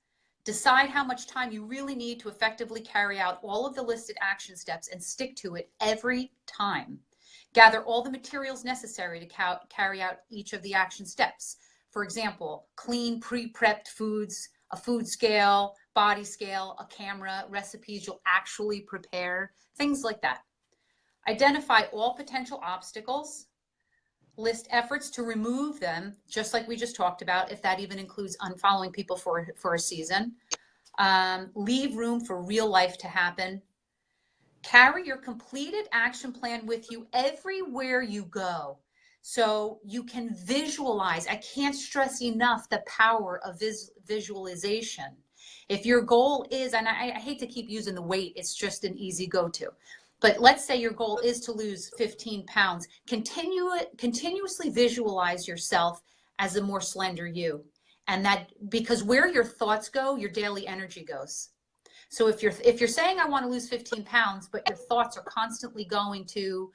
Decide how much time you really need to effectively carry out all of the listed action steps and stick to it every time. Gather all the materials necessary to carry out each of the action steps. For example, clean, pre-prepped foods, a food scale, body scale, a camera, recipes you'll actually prepare, things like that. Identify all potential obstacles. List efforts to remove them, just like we just talked about, if that even includes unfollowing people for a season. Leave room for real life to happen. Carry your completed action plan with you everywhere you go, so you can visualize. I can't stress enough the power of visualization. If your goal is, and I hate to keep using the weight, it's just an easy go-to. But let's say your goal is to lose 15 pounds. Continuously visualize yourself as a more slender you. And that, because where your thoughts go, your daily energy goes. So if you're saying I want to lose 15 pounds, but your thoughts are constantly going to,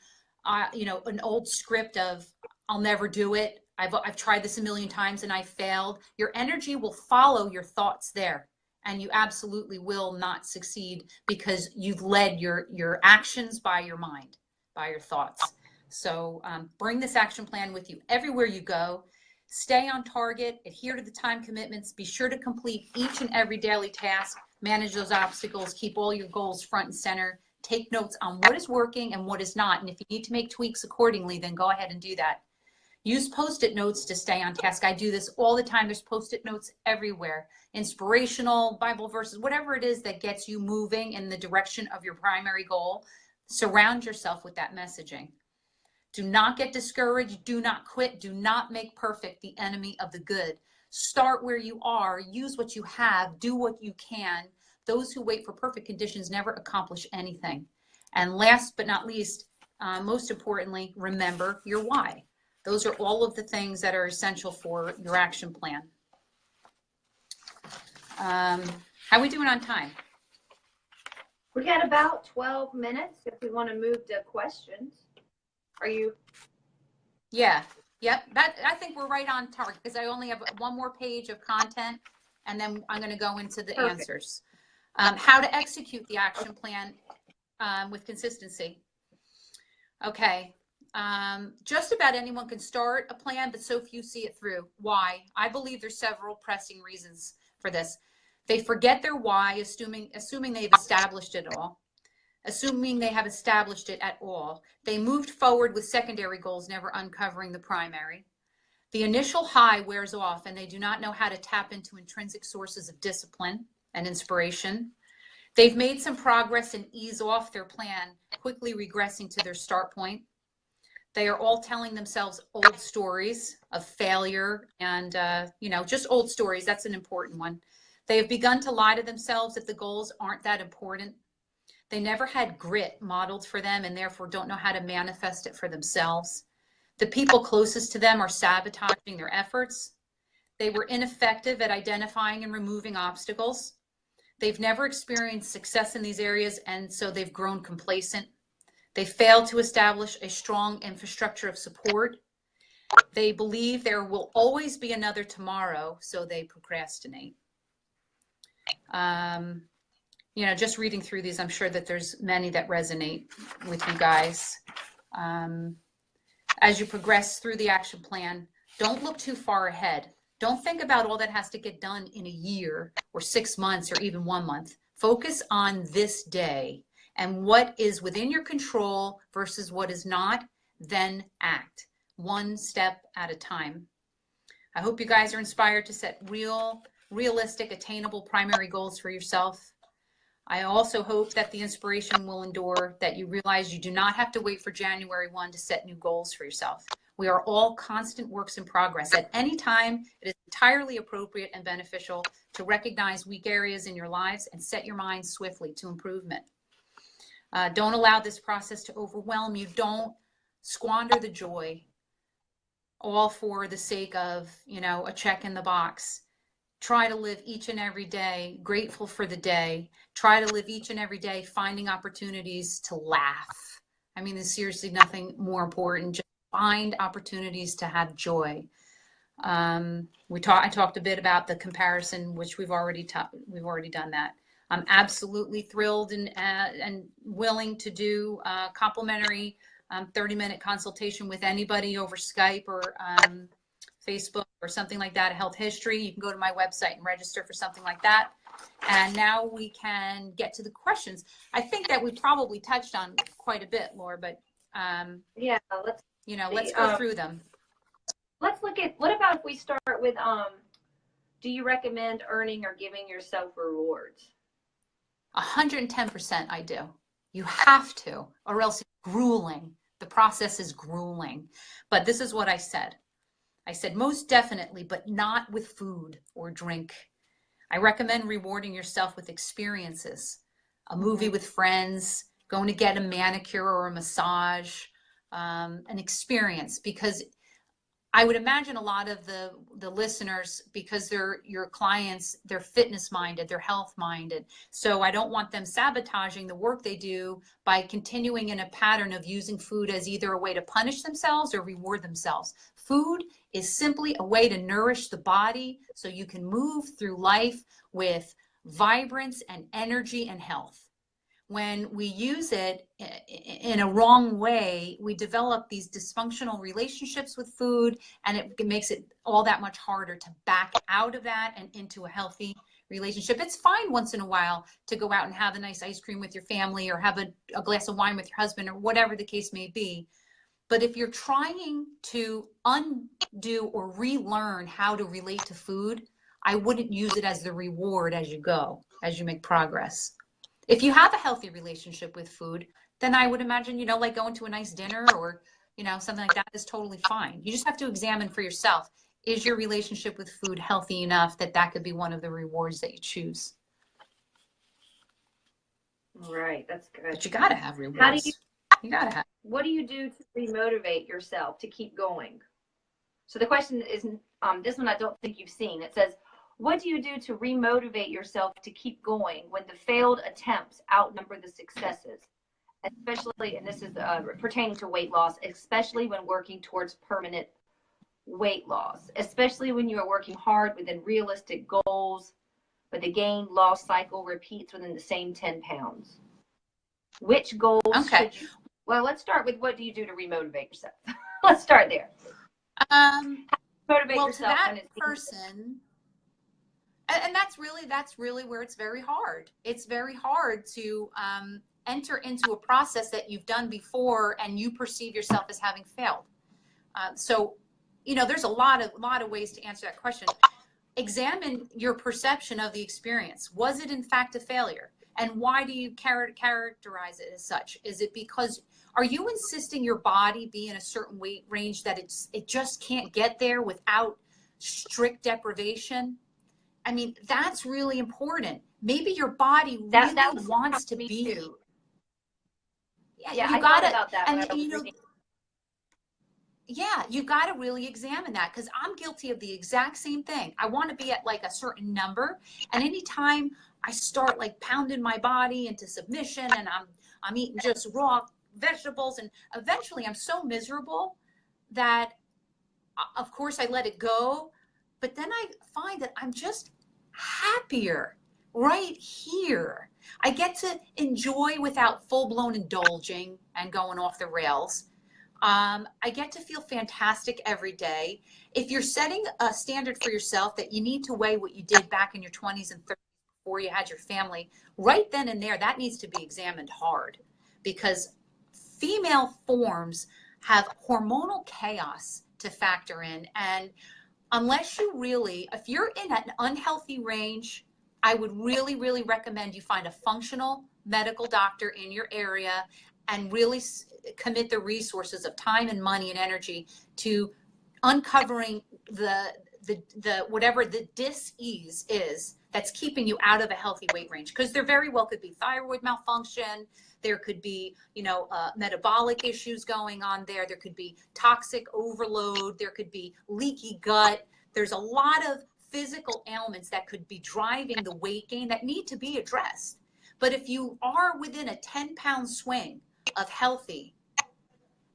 an old script of I'll never do it. I've tried this a million times and I failed. Your energy will follow your thoughts there. And you absolutely will not succeed because you've led your actions by your mind, by your thoughts. So bring this action plan with you everywhere you go. Stay on target, adhere to the time commitments, be sure to complete each and every daily task, manage those obstacles, keep all your goals front and center, take notes on what is working and what is not. And if you need to make tweaks accordingly, then go ahead and do that. Use Post-it notes to stay on task. I do this all the time. There's Post-it notes everywhere. Inspirational, Bible verses, whatever it is that gets you moving in the direction of your primary goal. Surround yourself with that messaging. Do not get discouraged. Do not quit. Do not make perfect the enemy of the good. Start where you are. Use what you have. Do what you can. Those who wait for perfect conditions never accomplish anything. And last but not least, most importantly, remember your why. Those are all of the things that are essential for your action plan. How are we doing on time? We got about 12 minutes if we want to move to questions. Are you? Yeah. Yep. I think we're right on target because I only have one more page of content and then I'm going to go into the Perfect. answers. How to execute the action plan with consistency. Okay. Just about anyone can start a plan, but so few see it through. Why? I believe there's several pressing reasons for this. They forget their why, assuming they've established it all. Assuming they have established it at all. They moved forward with secondary goals, never uncovering the primary. The initial high wears off and they do not know how to tap into intrinsic sources of discipline and inspiration. They've made some progress and ease off their plan, quickly regressing to their start point. They are all telling themselves old stories of failure and, just old stories. That's an important one. They have begun to lie to themselves that the goals aren't that important. They never had grit modeled for them and therefore don't know how to manifest it for themselves. The people closest to them are sabotaging their efforts. They were ineffective at identifying and removing obstacles. They've never experienced success in these areas, and so they've grown complacent. They failed to establish a strong infrastructure of support. They believe there will always be another tomorrow, so they procrastinate. Just reading through these, I'm sure that there's many that resonate with you guys. As you progress through the action plan, don't look too far ahead. Don't think about all that has to get done in a year or 6 months or even 1 month. Focus on this day and what is within your control versus what is not, then act one step at a time. I hope you guys are inspired to set realistic, attainable primary goals for yourself. I also hope that the inspiration will endure, that you realize you do not have to wait for January 1 to set new goals for yourself. We are all constant works in progress. At any time, it is entirely appropriate and beneficial to recognize weak areas in your lives and set your mind swiftly to improvement. Don't allow this process to overwhelm you. Don't squander the joy, all for the sake of, a check in the box. Try to live each and every day grateful for the day. Try to live each and every day finding opportunities to laugh. I mean, there's seriously nothing more important. Just find opportunities to have joy. I talked a bit about the comparison, which we've already done that. I'm absolutely thrilled and willing to do a complimentary 30-minute consultation with anybody over Skype or Facebook or something like that, a health history, you can go to my website and register for something like that. And now we can get to the questions. I think that we probably touched on quite a bit, Laura, but yeah, let's let's go through them. Let's look at, what about if we start with, do you recommend earning or giving yourself rewards? 110% I do. You have to, or else it's grueling. The process is grueling. But this is what I said. I said, most definitely, but not with food or drink. I recommend rewarding yourself with experiences, a movie with friends, going to get a manicure or a massage, an experience, because I would imagine a lot of the listeners, because they're your clients, they're fitness minded, they're health minded. So I don't want them sabotaging the work they do by continuing in a pattern of using food as either a way to punish themselves or reward themselves. Food is simply a way to nourish the body so you can move through life with vibrance and energy and health. When we use it in a wrong way, we develop these dysfunctional relationships with food, and it makes it all that much harder to back out of that and into a healthy relationship. It's fine once in a while to go out and have a nice ice cream with your family, or have a glass of wine with your husband, or whatever the case may be. But if you're trying to undo or relearn how to relate to food, I wouldn't use it as the reward as you go, as you make progress. If you have a healthy relationship with food, then I would imagine, like going to a nice dinner or, something like that is totally fine. You just have to examine for yourself, is your relationship with food healthy enough that could be one of the rewards that you choose? Right, that's good. But you got to have rewards. How do you got to have. What do you do to remotivate yourself to keep going? So the question is, this one I don't think you've seen. It says, what do you do to remotivate yourself to keep going when the failed attempts outnumber the successes? Especially, and this is pertaining to weight loss, especially when working towards permanent weight loss, especially when you are working hard within realistic goals, but the gain-loss cycle repeats within the same 10 pounds. Which goals should you... Well, let's start with, what do you do to remotivate yourself? Let's start there. Motivate yourself. To that person... And that's really where it's very hard. It's very hard to enter into a process that you've done before and you perceive yourself as having failed. So, there's a lot of ways to answer that question. Examine your perception of the experience. Was it in fact a failure? And why do you characterize it as such? Is it because, are you insisting your body be in a certain weight range that it just can't get there without strict deprivation? I mean, that's really important. Maybe your body really wants to be. Yeah, I thought about that. You got to really examine that, because I'm guilty of the exact same thing. I want to be at like a certain number, and anytime I start like pounding my body into submission, and I'm eating just raw vegetables, and eventually I'm so miserable that, of course, I let it go. But then I find that I'm just happier right here. I get to enjoy without full-blown indulging and going off the rails. I get to feel fantastic every day. If you're setting a standard for yourself that you need to weigh what you did back in your 20s and 30s before you had your family, right then and there, that needs to be examined hard, because female forms have hormonal chaos to factor in. And unless you if you're in an unhealthy range, I would really, really recommend you find a functional medical doctor in your area and really commit the resources of time and money and energy to uncovering the whatever the dis-ease is that's keeping you out of a healthy weight range. Because there very well could be thyroid malfunction. There could be, metabolic issues going on there. There could be toxic overload. There could be leaky gut. There's a lot of physical ailments that could be driving the weight gain that need to be addressed. But if you are within a 10-pound swing of healthy,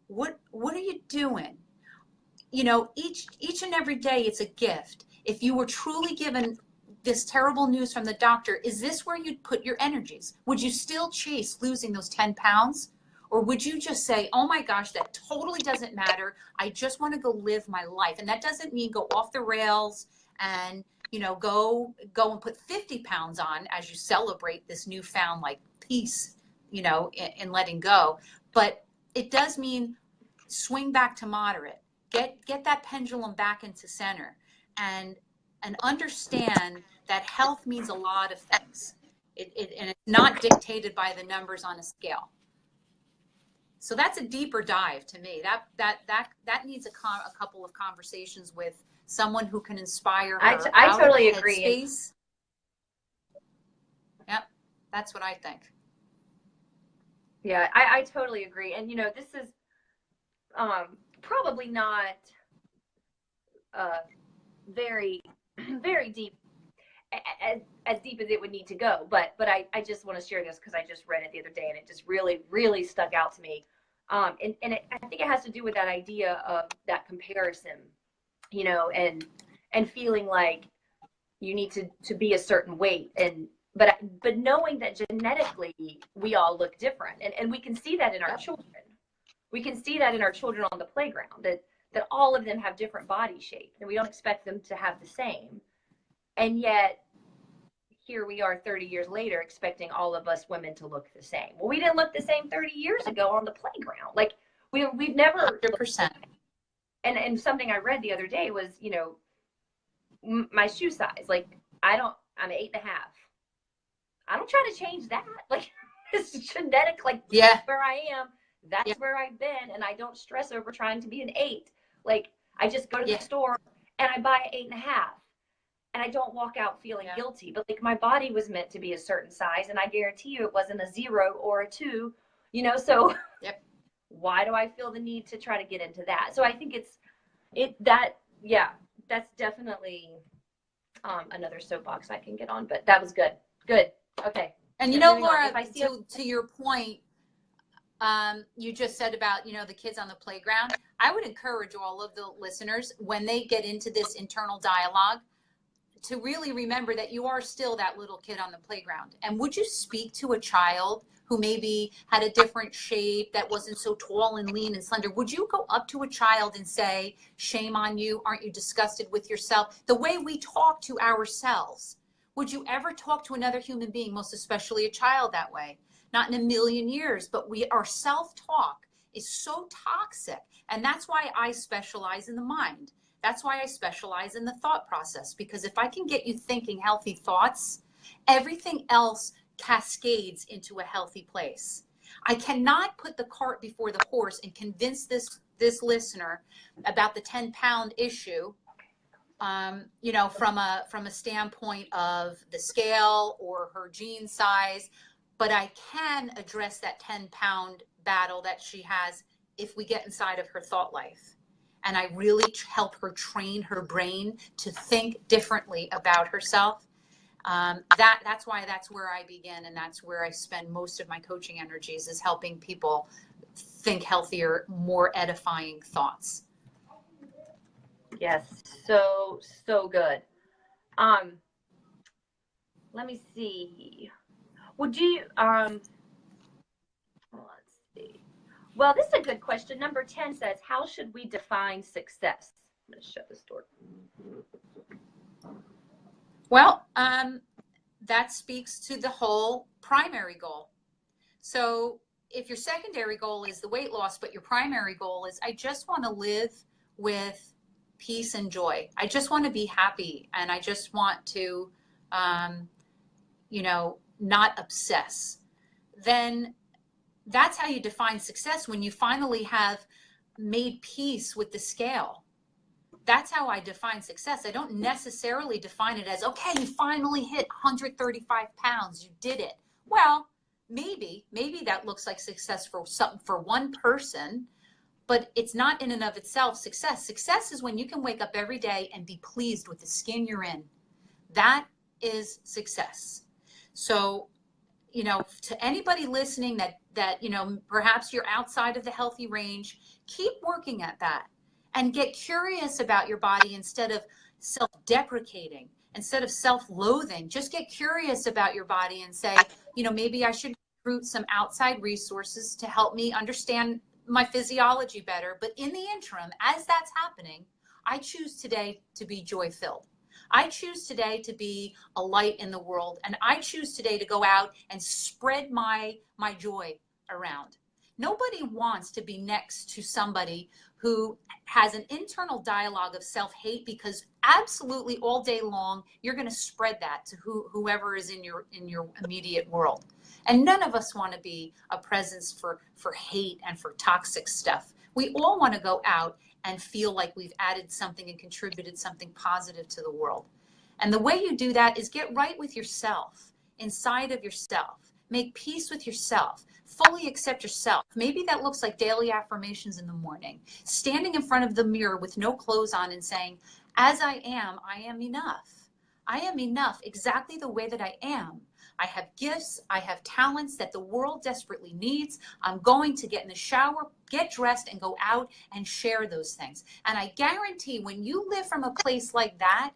what are you doing? Each and every day it's a gift. If you were truly given this terrible news from the doctor, is this where you'd put your energies? Would you still chase losing those 10 pounds? Or would you just say, oh my gosh, that totally doesn't matter. I just want to go live my life. And that doesn't mean go off the rails and, you know, go and put 50 pounds on as you celebrate this newfound like peace, you know, in letting go. But it does mean swing back to moderate, get that pendulum back into center, and understand that health means a lot of things. And it's not dictated by the numbers on a scale. So that's a deeper dive to me. That needs a couple of conversations with someone who can inspire her. I totally agree. Yep, that's what I think. Yeah, I totally agree. And you know, this is probably not very very deep, as deep as it would need to go. But I just want to share this because I just read it the other day and it just really stuck out to me. I think it has to do with that idea of that comparison, you know, and feeling like you need to be a certain weight, but knowing that genetically we all look different, and we can see that in our children. We can see that in our children on the playground, that all of them have different body shape, and we don't expect them to have the same. And yet here we are 30 years later expecting all of us women to look the same. Well, we didn't look the same 30 years ago on the playground. Like we've never 100%. And something I read the other day was, you know, my shoe size. Like I'm 8.5. I don't try to change that. Like it's genetic. Like that's where I am. That's where I've been, and I don't stress over trying to be an 8. Like I just go to the store and I buy an 8.5. And I don't walk out feeling guilty, but like my body was meant to be a certain size, and I guarantee you it wasn't a 0 or a 2, you know, so why do I feel the need to try to get into that? So I think that's definitely another soapbox I can get on, but that was good. Okay. And you know, Laura, to your point, you just said about, you know, the kids on the playground. I would encourage all of the listeners, when they get into this internal dialogue, to really remember that you are still that little kid on the playground. And would you speak to a child who maybe had a different shape, that wasn't so tall and lean and slender? Would you go up to a child and say, shame on you? Aren't you disgusted with yourself? The way we talk to ourselves. Would you ever talk to another human being, most especially a child, that way? Not in a million years, but our self-talk is so toxic. And that's why I specialize in the mind. That's why I specialize in the thought process, because if I can get you thinking healthy thoughts, everything else cascades into a healthy place. I cannot put the cart before the horse and convince this listener about the 10-pound issue, you know, from a standpoint of the scale or her jean size, but I can address that 10-pound battle that she has if we get inside of her thought life. And I really help her train her brain to think differently about herself. That's where I begin, and that's where I spend most of my coaching energies, is helping people think healthier, more edifying thoughts. Yes, so good. Let me see. Would you let's see. Well, this is a good question. Number 10 says, how should we define success? I'm going to shut this door. Well, that speaks to the whole primary goal. So if your secondary goal is the weight loss, but your primary goal is, I just want to live with peace and joy. I just want to be happy. And I just want to, you know, not obsess. Then that's how you define success, when you finally have made peace with the scale. That's how I define success. I don't necessarily define it as, okay, you finally hit 135 pounds. You did it. Well, maybe that looks like success for one person, but it's not in and of itself success. Success is when you can wake up every day and be pleased with the skin you're in. That is success. So, you know, to anybody listening that, you know, perhaps you're outside of the healthy range, keep working at that and get curious about your body instead of self-deprecating, instead of self-loathing. Just get curious about your body and say, you know, maybe I should recruit some outside resources to help me understand my physiology better. But in the interim, as that's happening, I choose today to be joy-filled. I choose today to be a light in the world. And I choose today to go out and spread my joy around. Nobody wants to be next to somebody who has an internal dialogue of self-hate, because absolutely all day long, you're going to spread that to whoever is in your immediate world. And none of us want to be a presence for hate and for toxic stuff. We all want to go out and feel like we've added something and contributed something positive to the world. And the way you do that is get right with yourself, inside of yourself. Make peace with yourself. Fully accept yourself. Maybe that looks like daily affirmations in the morning. Standing in front of the mirror with no clothes on and saying, as I am enough. I am enough exactly the way that I am. I have gifts, I have talents that the world desperately needs. I'm going to get in the shower, get dressed, and go out and share those things. And I guarantee when you live from a place like that,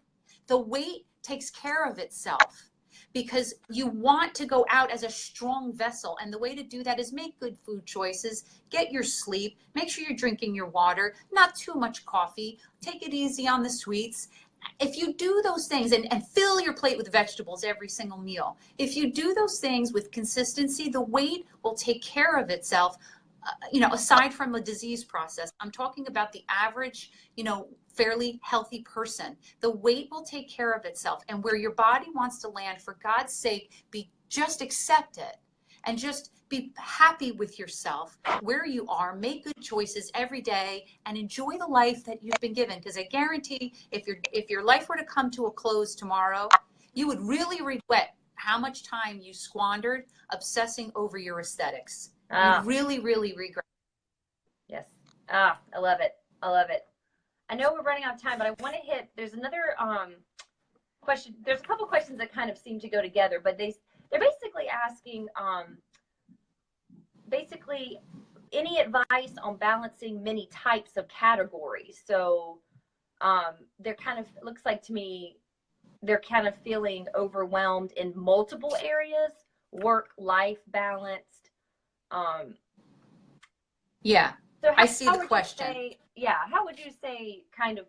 the weight takes care of itself, because you want to go out as a strong vessel. And the way to do that is make good food choices, get your sleep, make sure you're drinking your water, not too much coffee, take it easy on the sweets. If you do those things and fill your plate with vegetables every single meal, if you do those things with consistency, the weight will take care of itself. Aside from a disease process, I'm talking about the average, fairly healthy person. The weight will take care of itself. And where your body wants to land, for God's sake, just accept it and just be happy with yourself where you are. Make good choices every day and enjoy the life that you've been given. Because I guarantee if your life were to come to a close tomorrow, you would really regret how much time you squandered obsessing over your aesthetics. You really, really regret. Yes. I love it. I love it. I know we're running out of time, but I want to hit, there's another question. There's a couple questions that kind of seem to go together, but they're basically asking, any advice on balancing many types of categories. So they're kind of, looks like to me, they're kind of feeling overwhelmed in multiple areas, work-life balanced. Yeah. So I see the question. How would you say kind of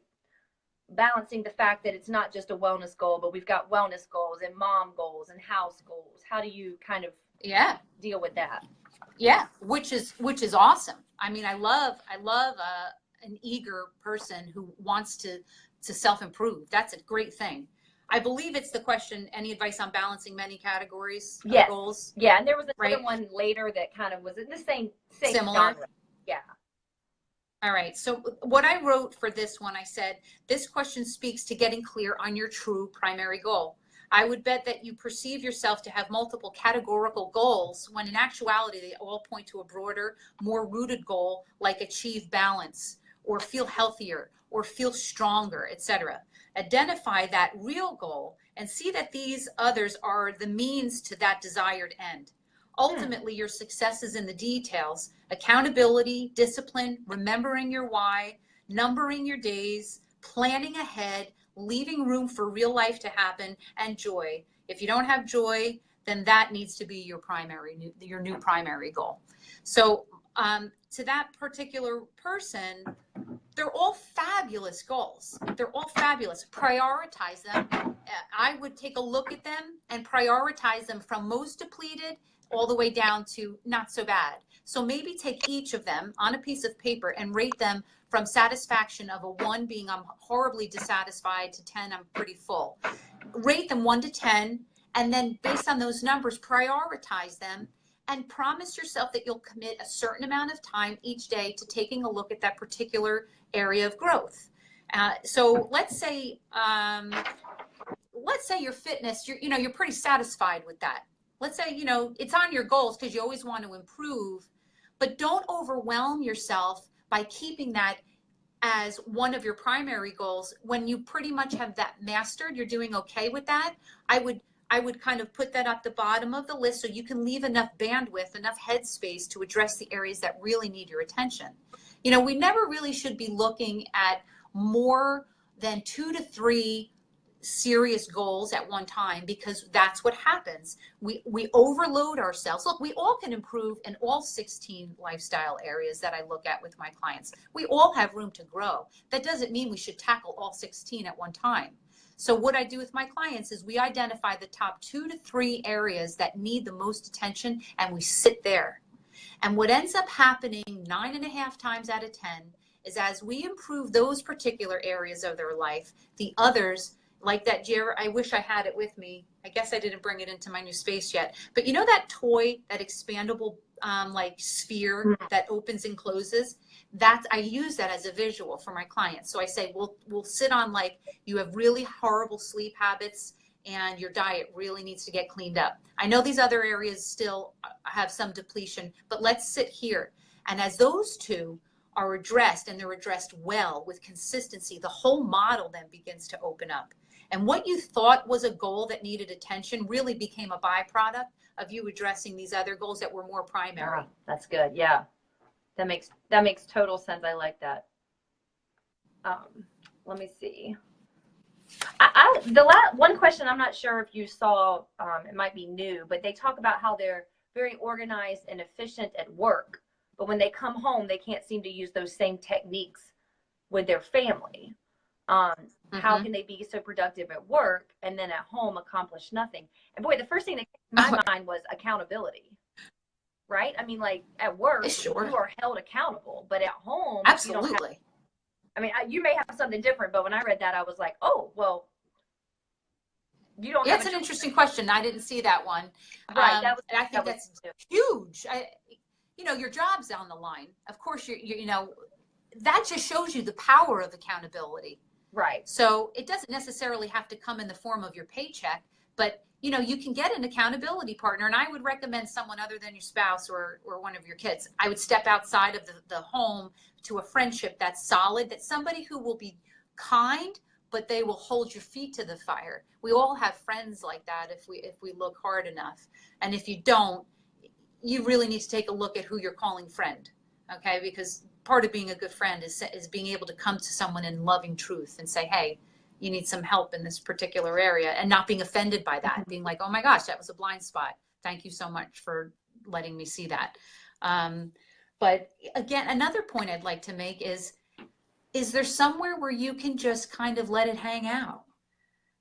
balancing the fact that it's not just a wellness goal, but we've got wellness goals and mom goals and house goals? How do you kind of deal with that? Yeah, which is awesome. I mean, I love an eager person who wants to self-improve. That's a great thing. I believe it's the question, any advice on balancing many categories of goals? Yeah, and there was another one later that kind of was in the same similar genre. Yeah. All right. So what I wrote for this one, I said, this question speaks to getting clear on your true primary goal. I would bet that you perceive yourself to have multiple categorical goals when in actuality, they all point to a broader, more rooted goal, like achieve balance or feel healthier or feel stronger, etc. Identify that real goal and see that these others are the means to that desired end. Ultimately, your success is in the details: accountability, discipline, remembering your why, numbering your days, planning ahead, leaving room for real life to happen, and joy. If you don't have joy, then that needs to be your new primary goal. So to that particular person, they're all fabulous goals. They're all fabulous. Prioritize them. I would take a look at them and prioritize them from most depleted all the way down to not so bad. So maybe take each of them on a piece of paper and rate them from satisfaction of a 1 being I'm horribly dissatisfied to 10 I'm pretty full. Rate them 1 to 10, and then based on those numbers, prioritize them and promise yourself that you'll commit a certain amount of time each day to taking a look at that particular area of growth. So let's say your fitness, you're pretty satisfied with that. Let's say, it's on your goals because you always want to improve, but don't overwhelm yourself by keeping that as one of your primary goals. When you pretty much have that mastered, you're doing okay with that. I would kind of put that at the bottom of the list so you can leave enough bandwidth, enough headspace to address the areas that really need your attention. We never really should be looking at more than 2 to 3 serious goals at one time, because that's what happens. We overload ourselves. Look, we all can improve in all 16 lifestyle areas that I look at with my clients. We all have room to grow. That doesn't mean we should tackle all 16 at one time. So what I do with my clients is we identify the top 2 to 3 areas that need the most attention, and we sit there. And what ends up happening 9.5 times out of 10 is, as we improve those particular areas of their life, the others, like that, Jared, I wish I had it with me. I guess I didn't bring it into my new space yet. But you know that toy, that expandable like sphere that opens and closes? I use that as a visual for my clients. So I say, we'll sit on, like, you have really horrible sleep habits and your diet really needs to get cleaned up. I know these other areas still have some depletion, but let's sit here. And as those two are addressed, and they're addressed well with consistency, the whole model then begins to open up. And what you thought was a goal that needed attention really became a byproduct of you addressing these other goals that were more primary. That's good. Yeah. That makes total sense. I like that. Let me see. One question, I'm not sure if you saw, it might be new, but they talk about how they're very organized and efficient at work, but when they come home, they can't seem to use those same techniques with their family. How can they be so productive at work and then at home accomplish nothing? And boy, the first thing that came to my mind was accountability, right? I mean, like, at work, you are held accountable, but at home, absolutely. You don't have, I mean, you may have something different, but when I read that, I was like, oh, well, you don't have it's an interesting question. I didn't see that one. Right. I think that's huge. You know, your job's on the line. Of course, you know, that just shows you the power of accountability. Right. So it doesn't necessarily have to come in the form of your paycheck, but, you know, you can get an accountability partner. And I would recommend someone other than your spouse or one of your kids. I would step outside of the home to a friendship that's solid, that's somebody who will be kind, but they will hold your feet to the fire. We all have friends like that if we look hard enough. And if you don't, you really need to take a look at who you're calling friend. Okay, because part of being a good friend is being able to come to someone in loving truth and say, hey, you need some help in this particular area, and not being offended by that, being like, oh my gosh, that was a blind spot. Thank you so much for letting me see that. But again, another point I'd like to make is there somewhere where you can just kind of let it hang out?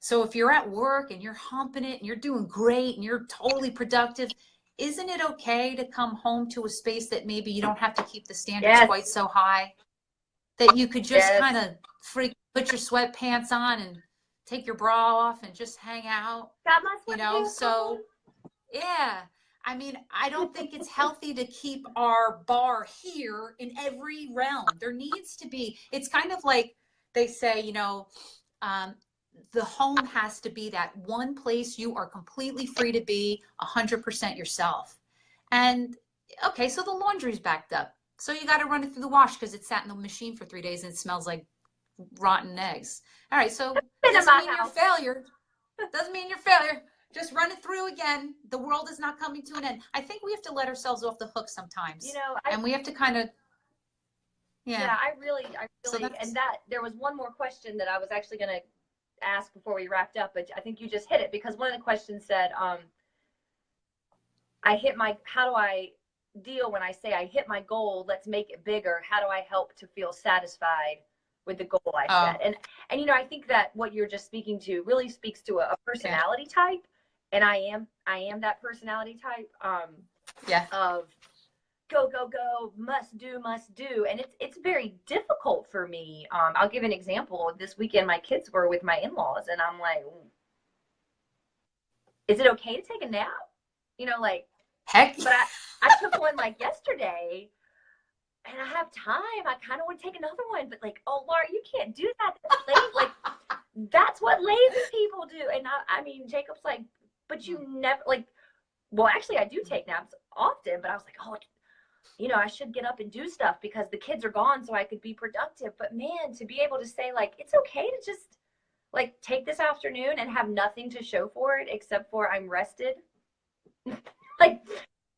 So if you're at work and you're humping it and you're doing great and you're totally productive, isn't it okay to come home to a space that maybe you don't have to keep the standards quite so high? That you could just kind of put your sweatpants on and take your bra off and just hang out. Got my you know, so yeah. I mean, I don't think it's healthy to keep our bar here in every realm. There needs to be, it's kind of like they say, you know, the home has to be that one place you are completely free to be 100% yourself. And okay, so the laundry's backed up. So you got to run it through the wash because it sat in the machine for 3 days and it smells like rotten eggs. All right, so doesn't mean you're a failure. Doesn't mean you're a failure. Just run it through again. The world is not coming to an end. I think we have to let ourselves off the hook sometimes. You know, and we have to kind of, I really, so and that there was one more question that I was actually going to ask before we wrapped up, but I think you just hit it, because one of the questions said, how do I deal when I say I hit my goal, let's make it bigger? How do I help to feel satisfied with the goal I set? And you know, I think that what you're just speaking to really speaks to a personality type. And I am that personality type, of go, must do. And it's very difficult for me. I'll give an example. This weekend, my kids were with my in-laws, and I'm like, is it okay to take a nap? You know, like, heck. But I took one like yesterday, and I have time. I kind of want to take another one, but like, oh, Laura, you can't do that. That's late. Like, that's what lazy people do. And I mean, Jacob's like, but you never, like, well, actually, I do take naps often, but I was like, oh, you know, I should get up and do stuff because the kids are gone so I could be productive. But man, to be able to say, like, it's okay to just, like, take this afternoon and have nothing to show for it except for I'm rested. Like,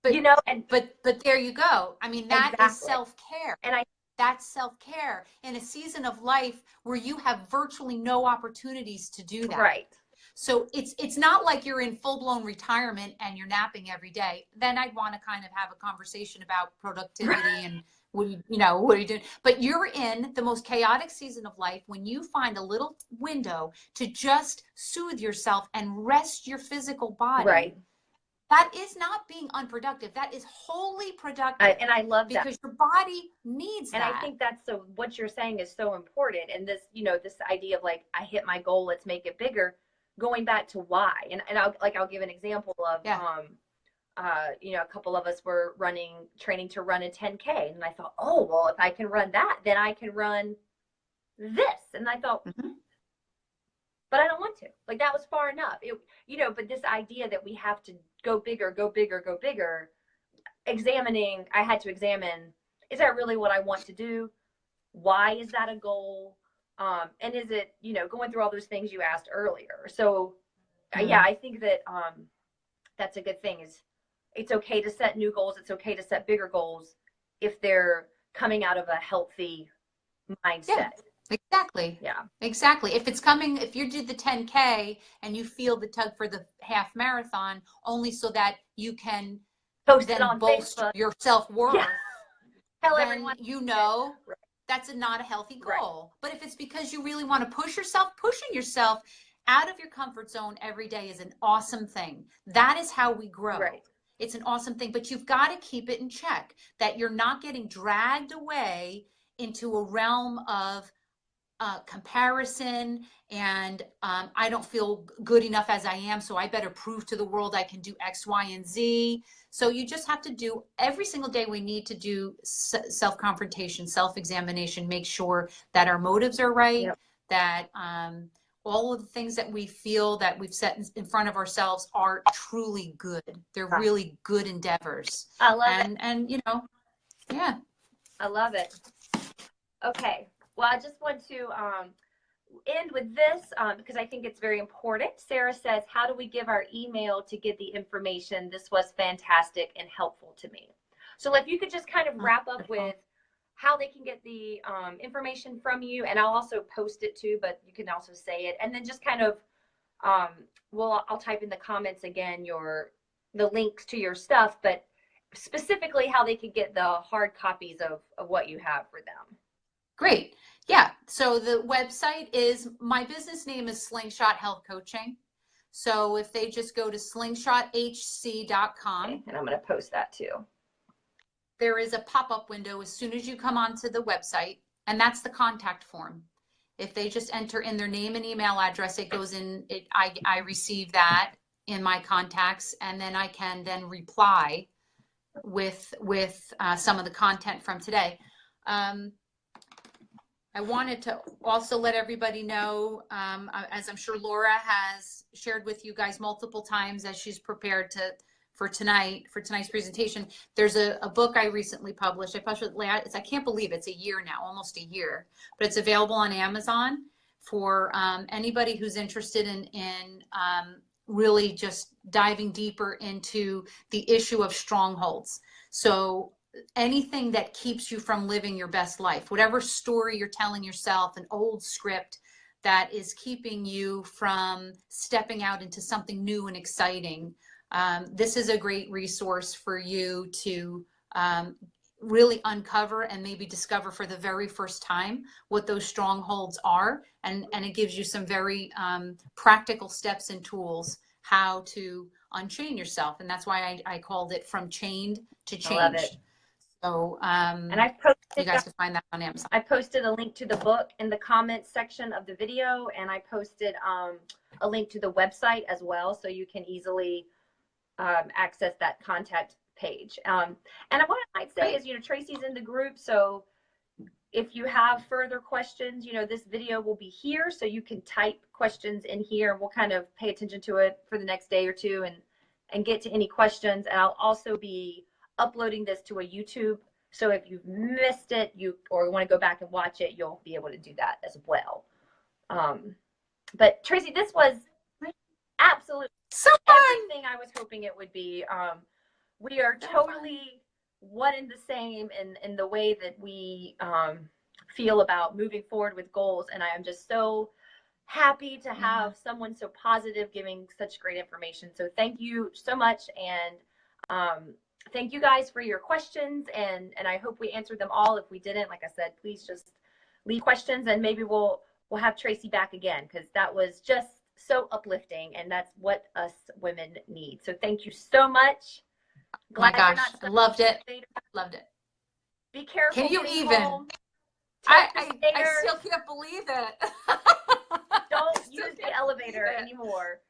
but, you know, and but there you go. I mean, that is self-care. And That's self-care in a season of life where you have virtually no opportunities to do that. Right. So it's not like you're in full-blown retirement and you're napping every day. Then I'd want to kind of have a conversation about productivity and what are you doing? But you're in the most chaotic season of life when you find a little window to just soothe yourself and rest your physical body. Right. That is not being unproductive. That is wholly productive. And I love that. Because your body needs and that. I think that's so what you're saying is so important. And this, this idea of like, I hit my goal, let's make it bigger, going back to why. And I'll give an example of, a couple of us were training to run a 10K. And I thought, oh, well, if I can run that, then I can run this. And I thought, but I don't want to. Like, that was far enough. But this idea that we have to go bigger, I had to examine, is that really what I want to do? Why is that a goal? And is it, going through all those things you asked earlier. So I think that that's a good thing. Is it's okay to set new goals. It's okay to set bigger goals if they're coming out of a healthy mindset. Yeah. Exactly. Yeah. Exactly. If you did the 10K and you feel the tug for the half marathon, only so that you can post it then on bolster Facebook. your self-worth, Tell then everyone. Right. That's not a healthy goal. Right. But if it's because you really want to pushing yourself out of your comfort zone every day is an awesome thing. That is how we grow. Right. It's an awesome thing, but you've got to keep it in check, that you're not getting dragged away into a realm of comparison and I don't feel good enough as I am, so I better prove to the world I can do X, Y, and Z. So you just have to do every single day. We need to do self-confrontation, self-examination, make sure that our motives are right, that all of the things that we feel that we've set in front of ourselves are truly good. They're really good endeavors. I love it. And I love it. Okay. Well, I just want to end with this because I think it's very important. Sarah says, how do we give our email to get the information? This was fantastic and helpful to me. So if you could just kind of wrap up with how they can get the information from you, and I'll also post it too, but you can also say it. And then just kind of, I'll type in the comments again, the links to your stuff, but specifically how they could get the hard copies of what you have for them. Great. Yeah. So the website my business name is Slingshot Health Coaching. So if they just go to slingshothc.com. Okay, and I'm going to post that too. There is a pop-up window as soon as you come onto the website, and that's the contact form. If they just enter in their name and email address, it goes in, I receive that in my contacts, and then I can then reply with some of the content from today. I wanted to also let everybody know, as I'm sure Laura has shared with you guys multiple times as she's prepared for tonight's presentation, there's a book I recently published. I published it, I can't believe it's a year now, almost a year, but it's available on Amazon for anybody who's interested in really just diving deeper into the issue of strongholds. So anything that keeps you from living your best life, whatever story you're telling yourself, an old script that is keeping you from stepping out into something new and exciting, this is a great resource for you to really uncover and maybe discover for the very first time what those strongholds are. And it gives you some very practical steps and tools how to unchain yourself. And that's why I called it From Chained to Changed. I love it. So, and I posted, you guys can find that on Amazon. I posted a link to the book in the comments section of the video, and I posted a link to the website as well, so you can easily access that contact page. And what I might say is, Tracy's in the group, so if you have further questions, this video will be here, so you can type questions in here, and we'll kind of pay attention to it for the next day or two and get to any questions. And I'll also be uploading this to a YouTube, so if you've missed it, or you want to go back and watch it, you'll be able to do that as well. But Tracy, this was absolutely so fun. Everything I was hoping it would be. We are totally one and the same in the way that we feel about moving forward with goals. And I am just so happy to have someone so positive giving such great information. So thank you so much. And thank you guys for your questions. And I hope we answered them all. If we didn't, like I said, please just leave questions and maybe we'll have Tracy back again, because that was just so uplifting. And that's what us women need. So thank you so much. Glad my gosh, I loved it. Loved it. Be careful. Can you even? I still can't believe it. Don't use the elevator anymore.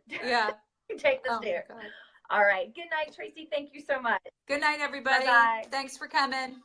Yeah. Take the stairs. All right. Good night, Tracy. Thank you so much. Good night, everybody. Bye-bye. Thanks for coming.